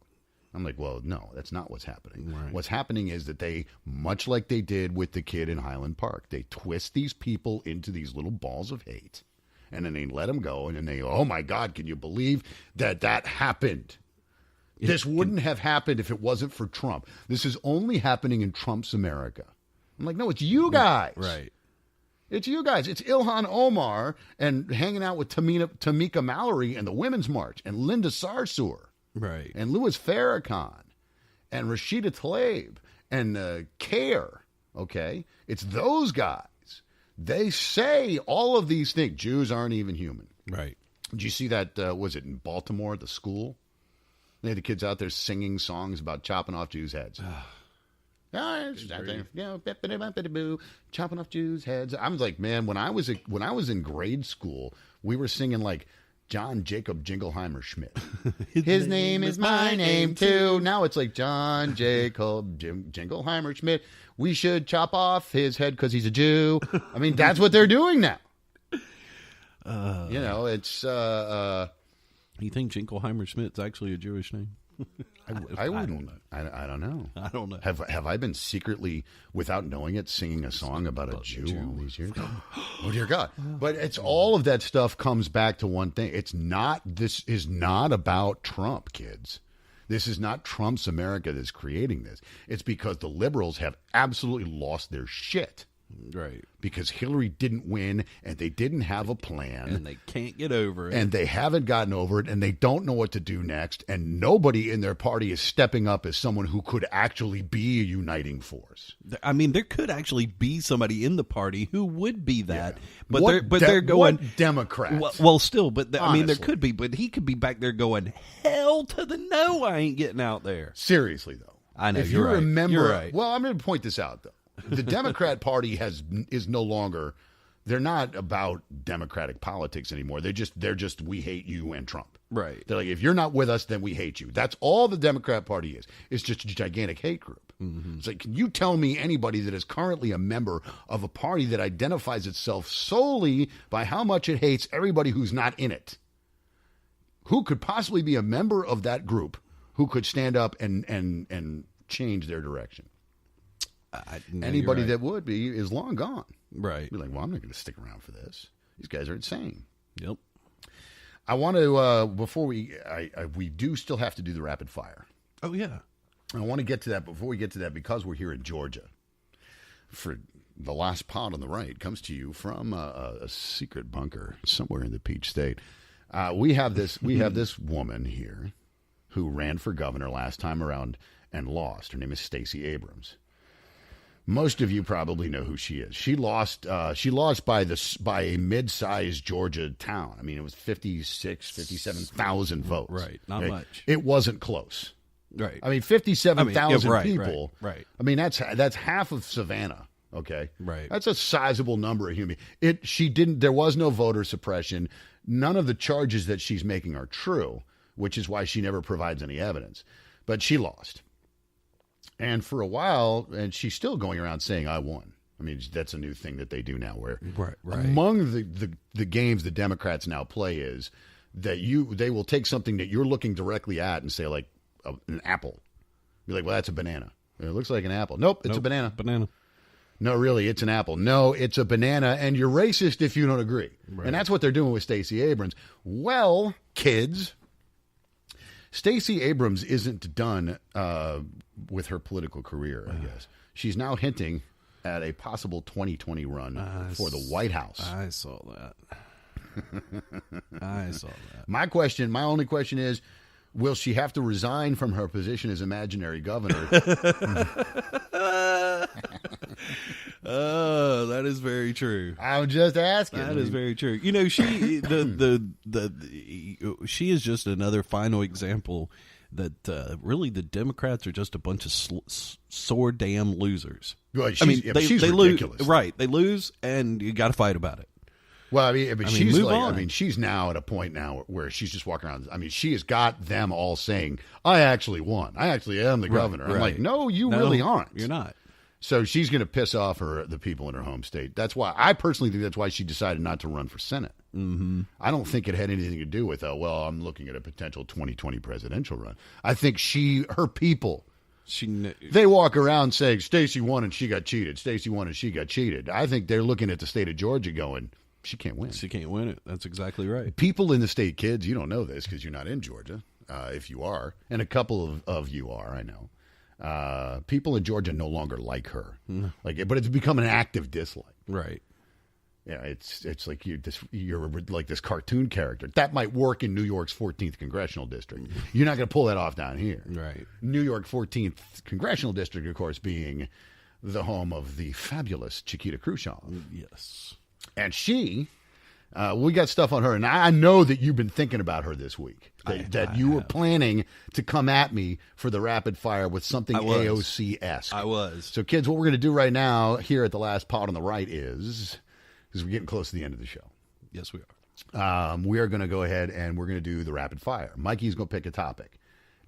I'm like, well, no, that's not what's happening. Right. What's happening is that they, much like they did with the kid in Highland Park, they twist these people into these little balls of hate. And then they let them go, and then they, oh my God, can you believe that happened? This wouldn't have happened if it wasn't for Trump. This is only happening in Trump's America. I'm like, no, it's you guys. Right. It's you guys. It's Ilhan Omar and hanging out with Tamika Mallory and the Women's March and Linda Sarsour. Right. And Louis Farrakhan and Rashida Tlaib and CARE. Okay? It's those guys. They say all of these things. Jews aren't even human. Right. Did you see that, was it in Baltimore, the school? They had the kids out there singing songs about chopping off Jews' heads. Chopping off Jews' heads. I was like, man, when I was in grade school, we were singing like John Jacob Jingleheimer Schmidt. His name is my name too. Now it's like John Jacob Jingleheimer Schmidt. We should chop off his head because he's a Jew. I mean, that's what they're doing now. It's. You think Jingleheimer Schmidt's actually a Jewish name? I wouldn't. I don't know. I don't know. Have I been secretly, without knowing it, singing a song about a Jew all these years? Oh dear God! But it's all of that stuff comes back to one thing. This is not about Trump, kids. This is not Trump's America that's creating this. It's because the liberals have absolutely lost their shit. Right. Because Hillary didn't win and they didn't have a plan. And they can't get over it. And they haven't gotten over it and they don't know what to do next. And nobody in their party is stepping up as someone who could actually be a uniting force. I mean, there could actually be somebody in the party who would be that. Yeah. But they're going. What Democrats? Well, still, but I mean, there Honestly. could be. But he could be back there going, hell to the no, I ain't getting out there. Seriously, though. I know. If you're you right. remember, You're right. Well, I'm going to point this out, though. The Democrat Party is no longer, they're not about democratic politics anymore. They're just we hate you and Trump. Right. They're like, if you're not with us, then we hate you. That's all the Democrat Party is. It's just a gigantic hate group. Mm-hmm. It's like, can you tell me anybody that is currently a member of a party that identifies itself solely by how much it hates everybody who's not in it? Who could possibly be a member of that group who could stand up and change their direction? No, Anybody right. that would be is long gone. Right. Be like, well, I'm not going to stick around for this. These guys are insane. Yep. I want to, before we do still have to do the rapid fire. Oh, yeah. I want to get to that before we get to that because we're here in Georgia. For the last pod on the right comes to you from a secret bunker somewhere in the Peach State. We have this woman here who ran for governor last time around and lost. Her name is Stacey Abrams. Most of you probably know who she is. She lost by a mid-sized Georgia town. I mean, it was 57,000 votes. Right, not much. It wasn't close. Right. I mean, 57,000 people. Right. I mean, that's half of Savannah. Okay. Right. That's a sizable number of human. There was no voter suppression. None of the charges that she's making are true, which is why she never provides any evidence. But she lost. And for a while, and she's still going around saying, I won. I mean, that's a new thing that they do now where among the games the Democrats now play is that they will take something that you're looking directly at and say, like, an apple. Be like, well, that's a banana. It looks like an apple. Nope, it's a banana. Banana. No, really, it's an apple. No, it's a banana, and you're racist if you don't agree. Right. And that's what they're doing with Stacey Abrams. Well, kids, Stacey Abrams isn't done with her political career, I guess. She's now hinting at a possible 2020 run for the White House. I saw that. I saw that. My only question is, will she have to resign from her position as imaginary governor? Oh, that is very true. I'm just asking. That is very true. You know, she she is just another final example that really the Democrats are just a bunch of sore damn losers. Well, she's ridiculous. Lose, right? They lose, and you got to fight about it. Well, I mean, she's now at a point now where she's just walking around. I mean, she has got them all saying, "I actually won. I actually am the governor." I'm like, "No, you really aren't. You're not." So she's going to piss off the people in her home state. That's why I personally think that's why she decided not to run for Senate. Mm-hmm. I don't think it had anything to do with, I'm looking at a potential 2020 presidential run. I think her people. They walk around saying Stacey won and she got cheated. Stacey won and she got cheated. I think they're looking at the state of Georgia going, she can't win. She can't win it. That's exactly right. People in the state, kids, you don't know this because you're not in Georgia. If you are, and a couple of you are, I know. People in Georgia no longer like her, but it's become an active dislike. Right. Yeah, it's like you're like this cartoon character. That might work in New York's 14th congressional district. You're not going to pull that off down here. Right. New York 14th congressional district, of course, being the home of the fabulous Chiquita Khrushchev. Yes. And she, we got stuff on her, and I know that you've been thinking about her this week. That you were planning to come at me for the rapid fire with something AOC-esque. I was. So, kids, what we're going to do right now here at the last pod on the right is, because we're getting close to the end of the show. Yes, we are. We are going to go ahead and we're going to do the rapid fire. Mikey's going to pick a topic.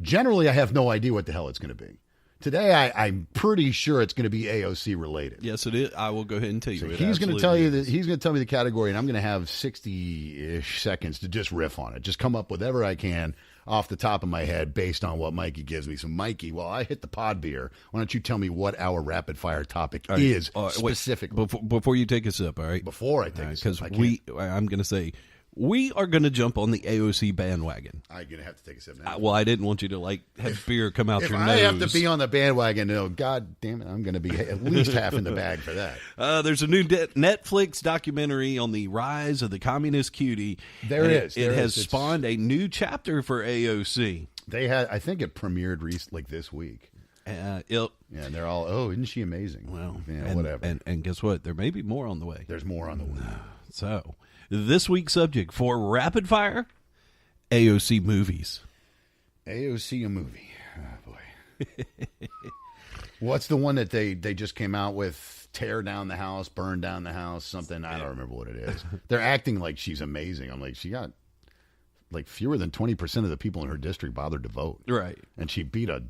Generally, I have no idea what the hell it's going to be. Today, I'm pretty sure it's going to be AOC related. Yes, it is. I will go ahead and tell you. So he's going to tell you that he's going to tell me the category, and I'm going to have 60-ish seconds to just riff on it. Just come up with whatever I can off the top of my head based on what Mikey gives me. So, Mikey, while I hit the pod beer, why don't you tell me what our rapid fire topic is specifically? Before you take a sip, all right? Before I take a sip, because I'm going to say, we are going to jump on the AOC bandwagon. I'm going to have to take a sip now. Well, I didn't want you to have beer come out your nose. If I have to be on the bandwagon, God damn it, I'm going to be at least half in the bag for that. There's a new Netflix documentary on the rise of the communist cutie. It has spawned a new chapter for AOC. I think it premiered this week. Yep. Yeah, and they're all, isn't she amazing? Well, whatever. And guess what? There may be more on the way. There's more on the way. So, this week's subject for Rapid Fire, AOC movies. AOC a movie. Oh, boy. What's the one that they just came out with? Tear down the house, burn down the house, something. I don't remember what it is. They're acting like she's amazing. I'm like, she got fewer than 20% of the people in her district bothered to vote. Right. And she beat a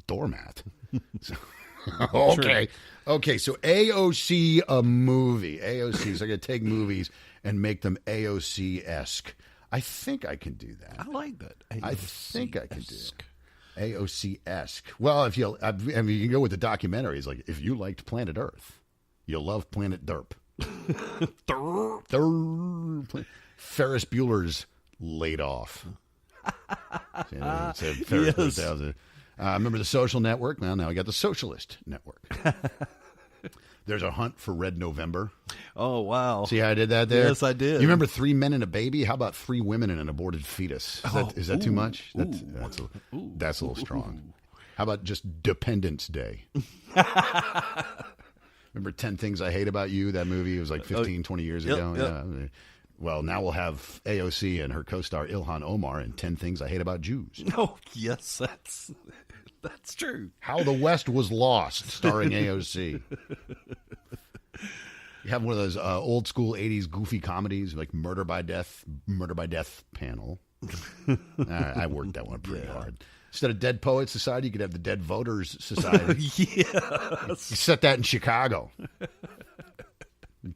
doormat. Okay. Okay, so AOC a movie. AOC. So I got to take movies and make them AOC-esque. I think I can do that. I like that. I think I can do it. AOC-esque. Well, if you can go with the documentaries. Like, if you liked Planet Earth, you'll love Planet Derp. Ferris Bueller's Laid Off. Remember the Social Network? Well, now we got the Socialist Network. There's a hunt for Red November. Oh, wow. See how I did that there? Yes, I did. You remember 3 men and a baby? How about 3 women and an aborted fetus? Is that too much? That's a little strong. How about just Dependence Day? Remember 10 Things I Hate About You, that movie? It was like 15, 20 years ago. Yep. Yeah. Well, now we'll have AOC and her co-star Ilhan Omar in 10 Things I Hate About Jews. Oh, yes, that's true. How the West Was Lost, starring AOC. You have one of those old school 80s goofy comedies like Murder by Death panel. I worked that one pretty hard. Instead of Dead Poets Society, you could have the Dead Voters Society. Yes. You set that in Chicago.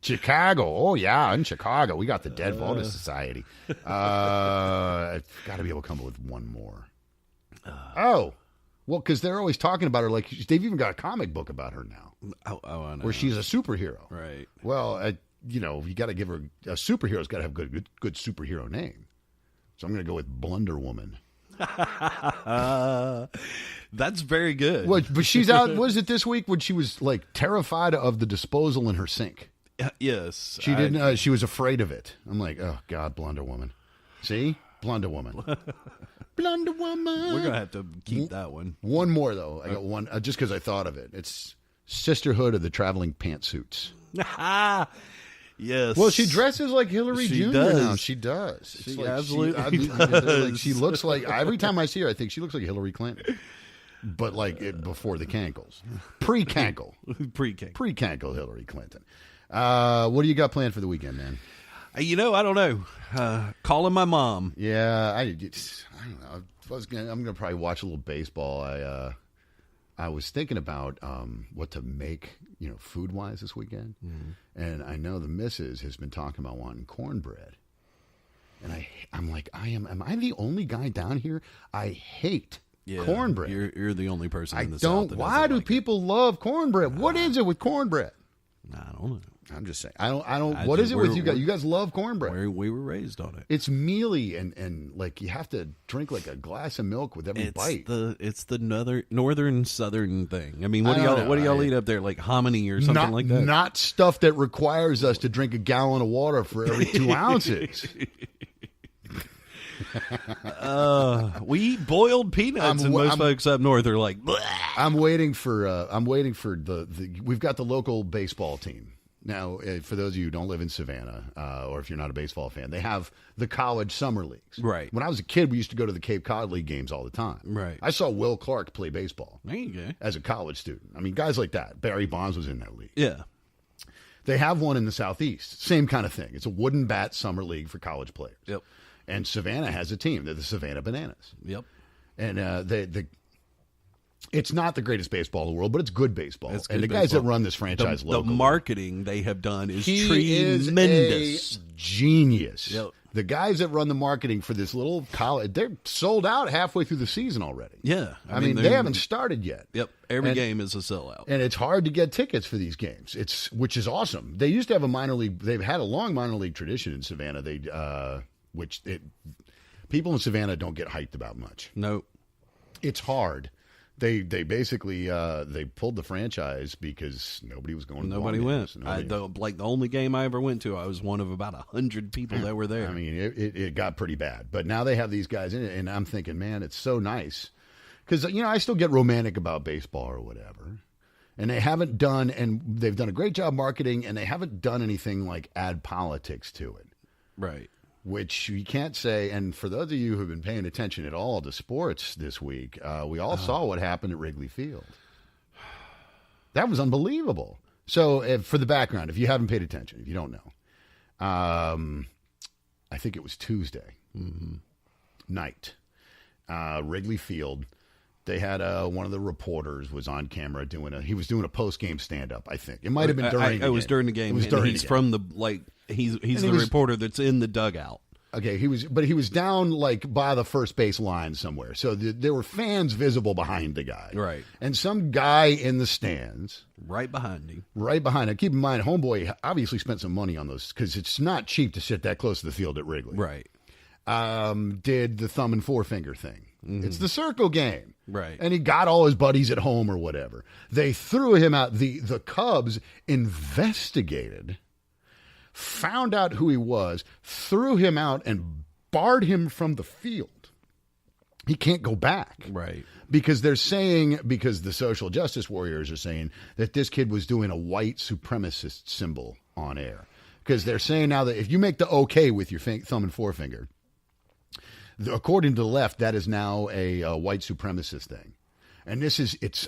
Chicago. Oh, yeah, in Chicago. We got the Dead Voters Society. I've got to be able to come up with one more. Well, because they're always talking about her. Like, they've even got a comic book about her now. I know. Where she's a superhero. Right. Well, you got to give her a superhero's got to have good superhero name. So I'm going to go with Blunder Woman. That's very good. Well, but she's out. Was it this week when she was like terrified of the disposal in her sink? Yes. She didn't. She was afraid of it. I'm like, oh God, Blunder Woman. See, Blunder Woman. Blunder Woman. We're gonna have to keep that one. One more though. I got one just because I thought of it. It's Sisterhood of the Traveling Pantsuits. Yes. Well, she dresses like Hillary Jr. now. She does. She like absolutely does. Like she looks like, every time I see her, I think she looks like Hillary Clinton. But like before the cankles. Pre-cankle. Pre-cankle Hillary Clinton. What do you got planned for the weekend, man? I don't know. Calling my mom. Yeah, I don't know. I'm going to probably watch a little baseball. I was thinking about what to make, food-wise this weekend. Mm-hmm. And I know the missus has been talking about wanting cornbread. And I'm like, am I the only guy down here? I hate cornbread. You're the only person in the South that why do like people love cornbread? What is it with cornbread? I don't know. I'm just saying. I don't. What is it with you guys? You guys love cornbread. We were raised on it. It's mealy and like you have to drink like a glass of milk with every bite. It's the northern southern thing. I mean, what do y'all eat up there? Like hominy or something like that? Not stuff that requires us to drink a gallon of water for every 2 ounces. We eat boiled peanuts, and most folks up north are like, bleh. I'm waiting for the. We've got the local baseball team. Now, for those of you who don't live in Savannah, or if you're not a baseball fan, they have the college summer leagues. Right. When I was a kid, we used to go to the Cape Cod League games all the time. Right. I saw Will Clark play baseball. There you go. As a college student. I mean, guys like that. Barry Bonds was in that league. Yeah. They have one in the Southeast. Same kind of thing. It's a wooden bat summer league for college players. Yep. And Savannah has a team. They're the Savannah Bananas. Yep. And it's not the greatest baseball in the world, but it's good baseball. It's and good the guys baseball. that run this franchise locally. The marketing they have done is He tremendous. is a genius. Yep. The guys that run the marketing for this little college, they're sold out halfway through the season already. Yeah. I mean they haven't started yet. Yep. Every game is a sellout. And it's hard to get tickets for these games. Which is awesome. They used to have a minor league. They've had a long minor league tradition in Savannah. People in Savannah don't get hyped about much. No. It's hard. They basically they pulled the franchise because nobody was going to Nobody went. The only game I ever went to, I was one of about 100 people that were there. I mean, it got pretty bad. But now they have these guys in it, and I'm thinking, man, it's so nice. Because, I still get romantic about baseball or whatever. And they've done a great job marketing, and they haven't done anything like add politics to it. Right. Which you can't say. And for those of you who've been paying attention at all to sports this week, we all saw what happened at Wrigley Field. That was unbelievable. So for the background, if you haven't paid attention, if you don't know, I think it was Tuesday night, Wrigley Field. They had one of the reporters was on camera doing a post-game stand-up, I think. It might have been during the game. It was during the game. He's from the, he's the reporter that's in the dugout. Okay, he was down like by the first base line somewhere. So there were fans visible behind the guy. Right. And some guy in the stands. Right behind him. Right behind him. Keep in mind, homeboy obviously spent some money on those because it's not cheap to sit that close to the field at Wrigley. Right. Did the thumb and forefinger thing. It's the circle game. Right. And he got all his buddies at home or whatever. They threw him out. The Cubs investigated, found out who he was, threw him out, and barred him from the field. He can't go back. Right. Because the social justice warriors are saying that this kid was doing a white supremacist symbol on air. Because they're saying now that if you make the okay with your thumb and forefinger, according to the left, that is now a white supremacist thing. And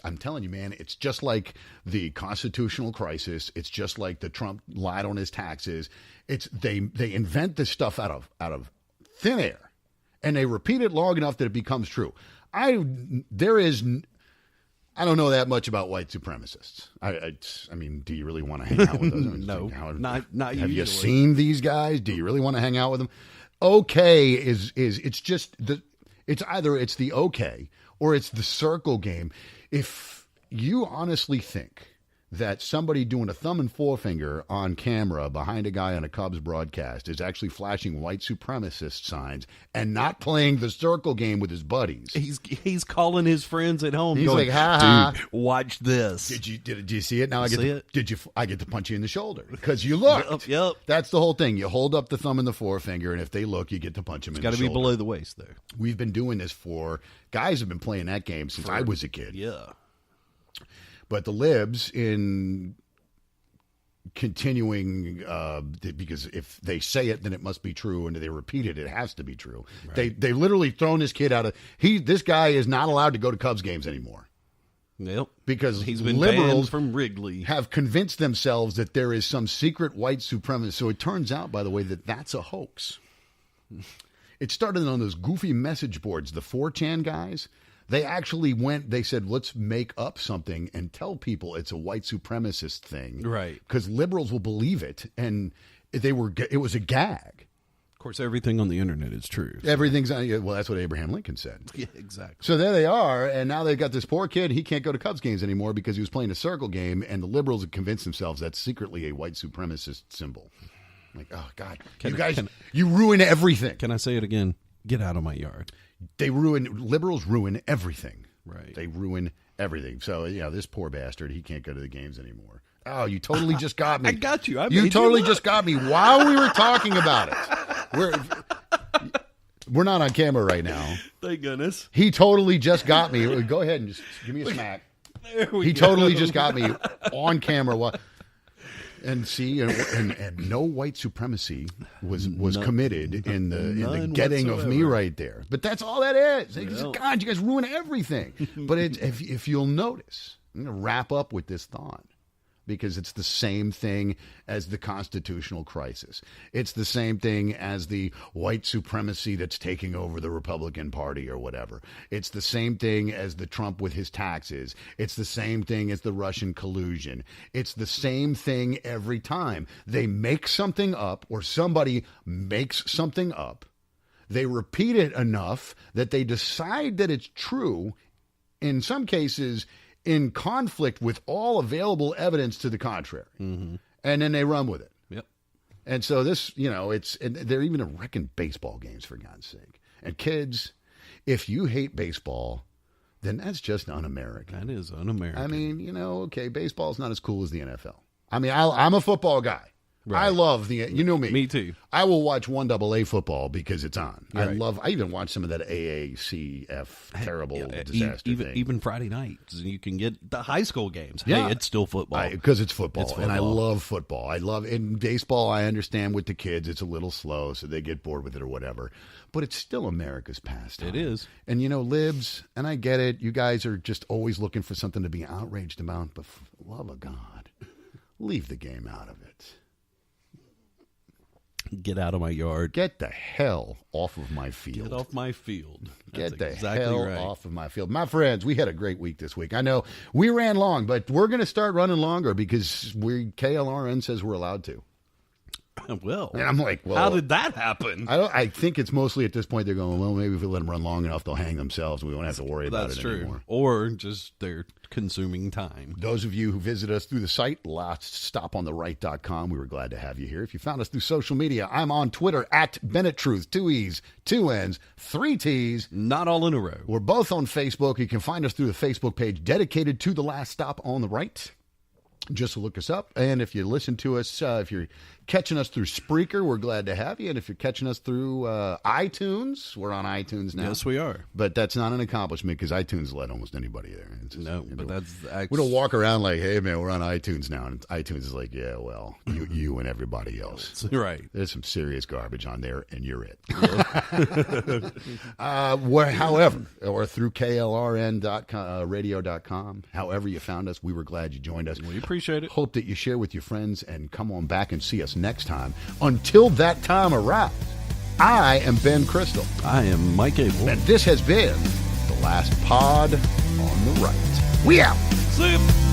I'm telling you, man, it's just like the constitutional crisis. It's just like the Trump lied on his taxes. They invent this stuff out of thin air. And they repeat it long enough that it becomes true. I don't know that much about white supremacists. I mean, do you really want to hang out with those? No, not Have usually. you seen these guys? Do you really want to hang out with them? Okay it's just it's either it's the okay or it's the circle game. If you honestly think that somebody doing a thumb and forefinger on camera behind a guy on a Cubs broadcast is actually flashing white supremacist signs and not playing the circle game with his buddies. He's calling his friends at home. He's going, like, ha, dude, watch this. Did you see it? Now I get to punch you in the shoulder because you looked. Yep. That's the whole thing. You hold up the thumb and the forefinger, and if they look, you get to punch them in the shoulder. It's got to be below the waist there. We've been doing this guys have been playing that game since I was a kid. Yeah. But the libs, in continuing, because if they say it, then it must be true, and if they repeat it, it has to be true. Right. They literally thrown this kid out of. This guy is not allowed to go to Cubs games anymore. Yep. Because he's been liberals banned from Wrigley have convinced themselves that there is some secret white supremacist. So it turns out, by the way, that that's a hoax. It started on those goofy message boards, the 4chan guys. They actually they said, let's make up something and tell people it's a white supremacist thing. Right. Because liberals will believe it. And it was a gag. Of course, everything on the internet is true. So. Everything's, well, that's what Abraham Lincoln said. Yeah, exactly. So there they are. And now they've got this poor kid. He can't go to Cubs games anymore because he was playing a circle game. And the liberals have convinced themselves that's secretly a white supremacist symbol. Like, oh, God. You ruin everything. Can I say it again? Get out of my yard. Liberals ruin everything. Right. They ruin everything. So, this poor bastard, he can't go to the games anymore. Oh, you totally just got me. I got you. You totally just got me while we were talking about it. We're not on camera right now. Thank goodness. He totally just got me. Go ahead and just give me a smack. He totally just got me on camera. And see, and no white supremacy was committed in the getting of me right there. But that's all that is. Well, God, you guys ruin everything. But if you'll notice, I'm going to wrap up with this thought. Because it's the same thing as the constitutional crisis. It's the same thing as the white supremacy that's taking over the Republican Party or whatever. It's the same thing as the Trump with his taxes. It's the same thing as the Russian collusion. It's the same thing every time. They make something up or somebody makes something up. They repeat it enough that they decide that it's true. In some cases, in conflict with all available evidence to the contrary. Mm-hmm. And then they run with it. Yep. And so this, and they're even wrecking baseball games, for God's sake. And kids, if you hate baseball, then that's just un-American. That is un-American. I mean, okay, baseball's not as cool as the NFL. I mean, I'm a football guy. Right. I love you know me. Me too. I will watch 1AA football because it's on. Right. I even watch some of that AACF terrible disaster thing. Even Friday nights, you can get the high school games. Yeah. Hey, it's still football. Because it's football. And I love football. In baseball, I understand with the kids, it's a little slow, so they get bored with it or whatever. But it's still America's pastime. It is. And, libs, and I get it, you guys are just always looking for something to be outraged about, but for the love of God, leave the game out of it. Get out of my yard. Get the hell off of my field. Get off my field. Get the hell off of my field. My friends, we had a great week this week. I know we ran long, but we're going to start running longer because KLRN says we're allowed to. Well, and I'm like, well, how did that happen? I think it's mostly at this point they're going, well, maybe if we let them run long enough, they'll hang themselves. We won't have to worry about it anymore. Or just they're consuming time. Those of you who visit us through the site, laststopontheright.com, we were glad to have you here. If you found us through social media, I'm on Twitter at Bennett Truth, 2 E's, 2 N's, 3 T's. Not all in a row. We're both on Facebook. You can find us through the Facebook page dedicated to The Last Stop on the Right. Just look us up. And if you listen to us, if you're catching us through Spreaker, we're glad to have you. And if you're catching us through iTunes, we're on iTunes now. Yes, we are. But that's not an accomplishment because iTunes let almost anybody there. But that's actually... We don't walk around like, hey, man, we're on iTunes now. And iTunes is like, yeah, well, you and everybody else. Right. There's some serious garbage on there, and you're it. However, or through KLRN.com, radio.com, however you found us, we were glad you joined us. We appreciate it. Hope that you share with your friends and come on back and see us next time. Until that time arrives, I am Ben Crystal. I am Mike Abel. And this has been The Last Pod on the Right. We out. See you.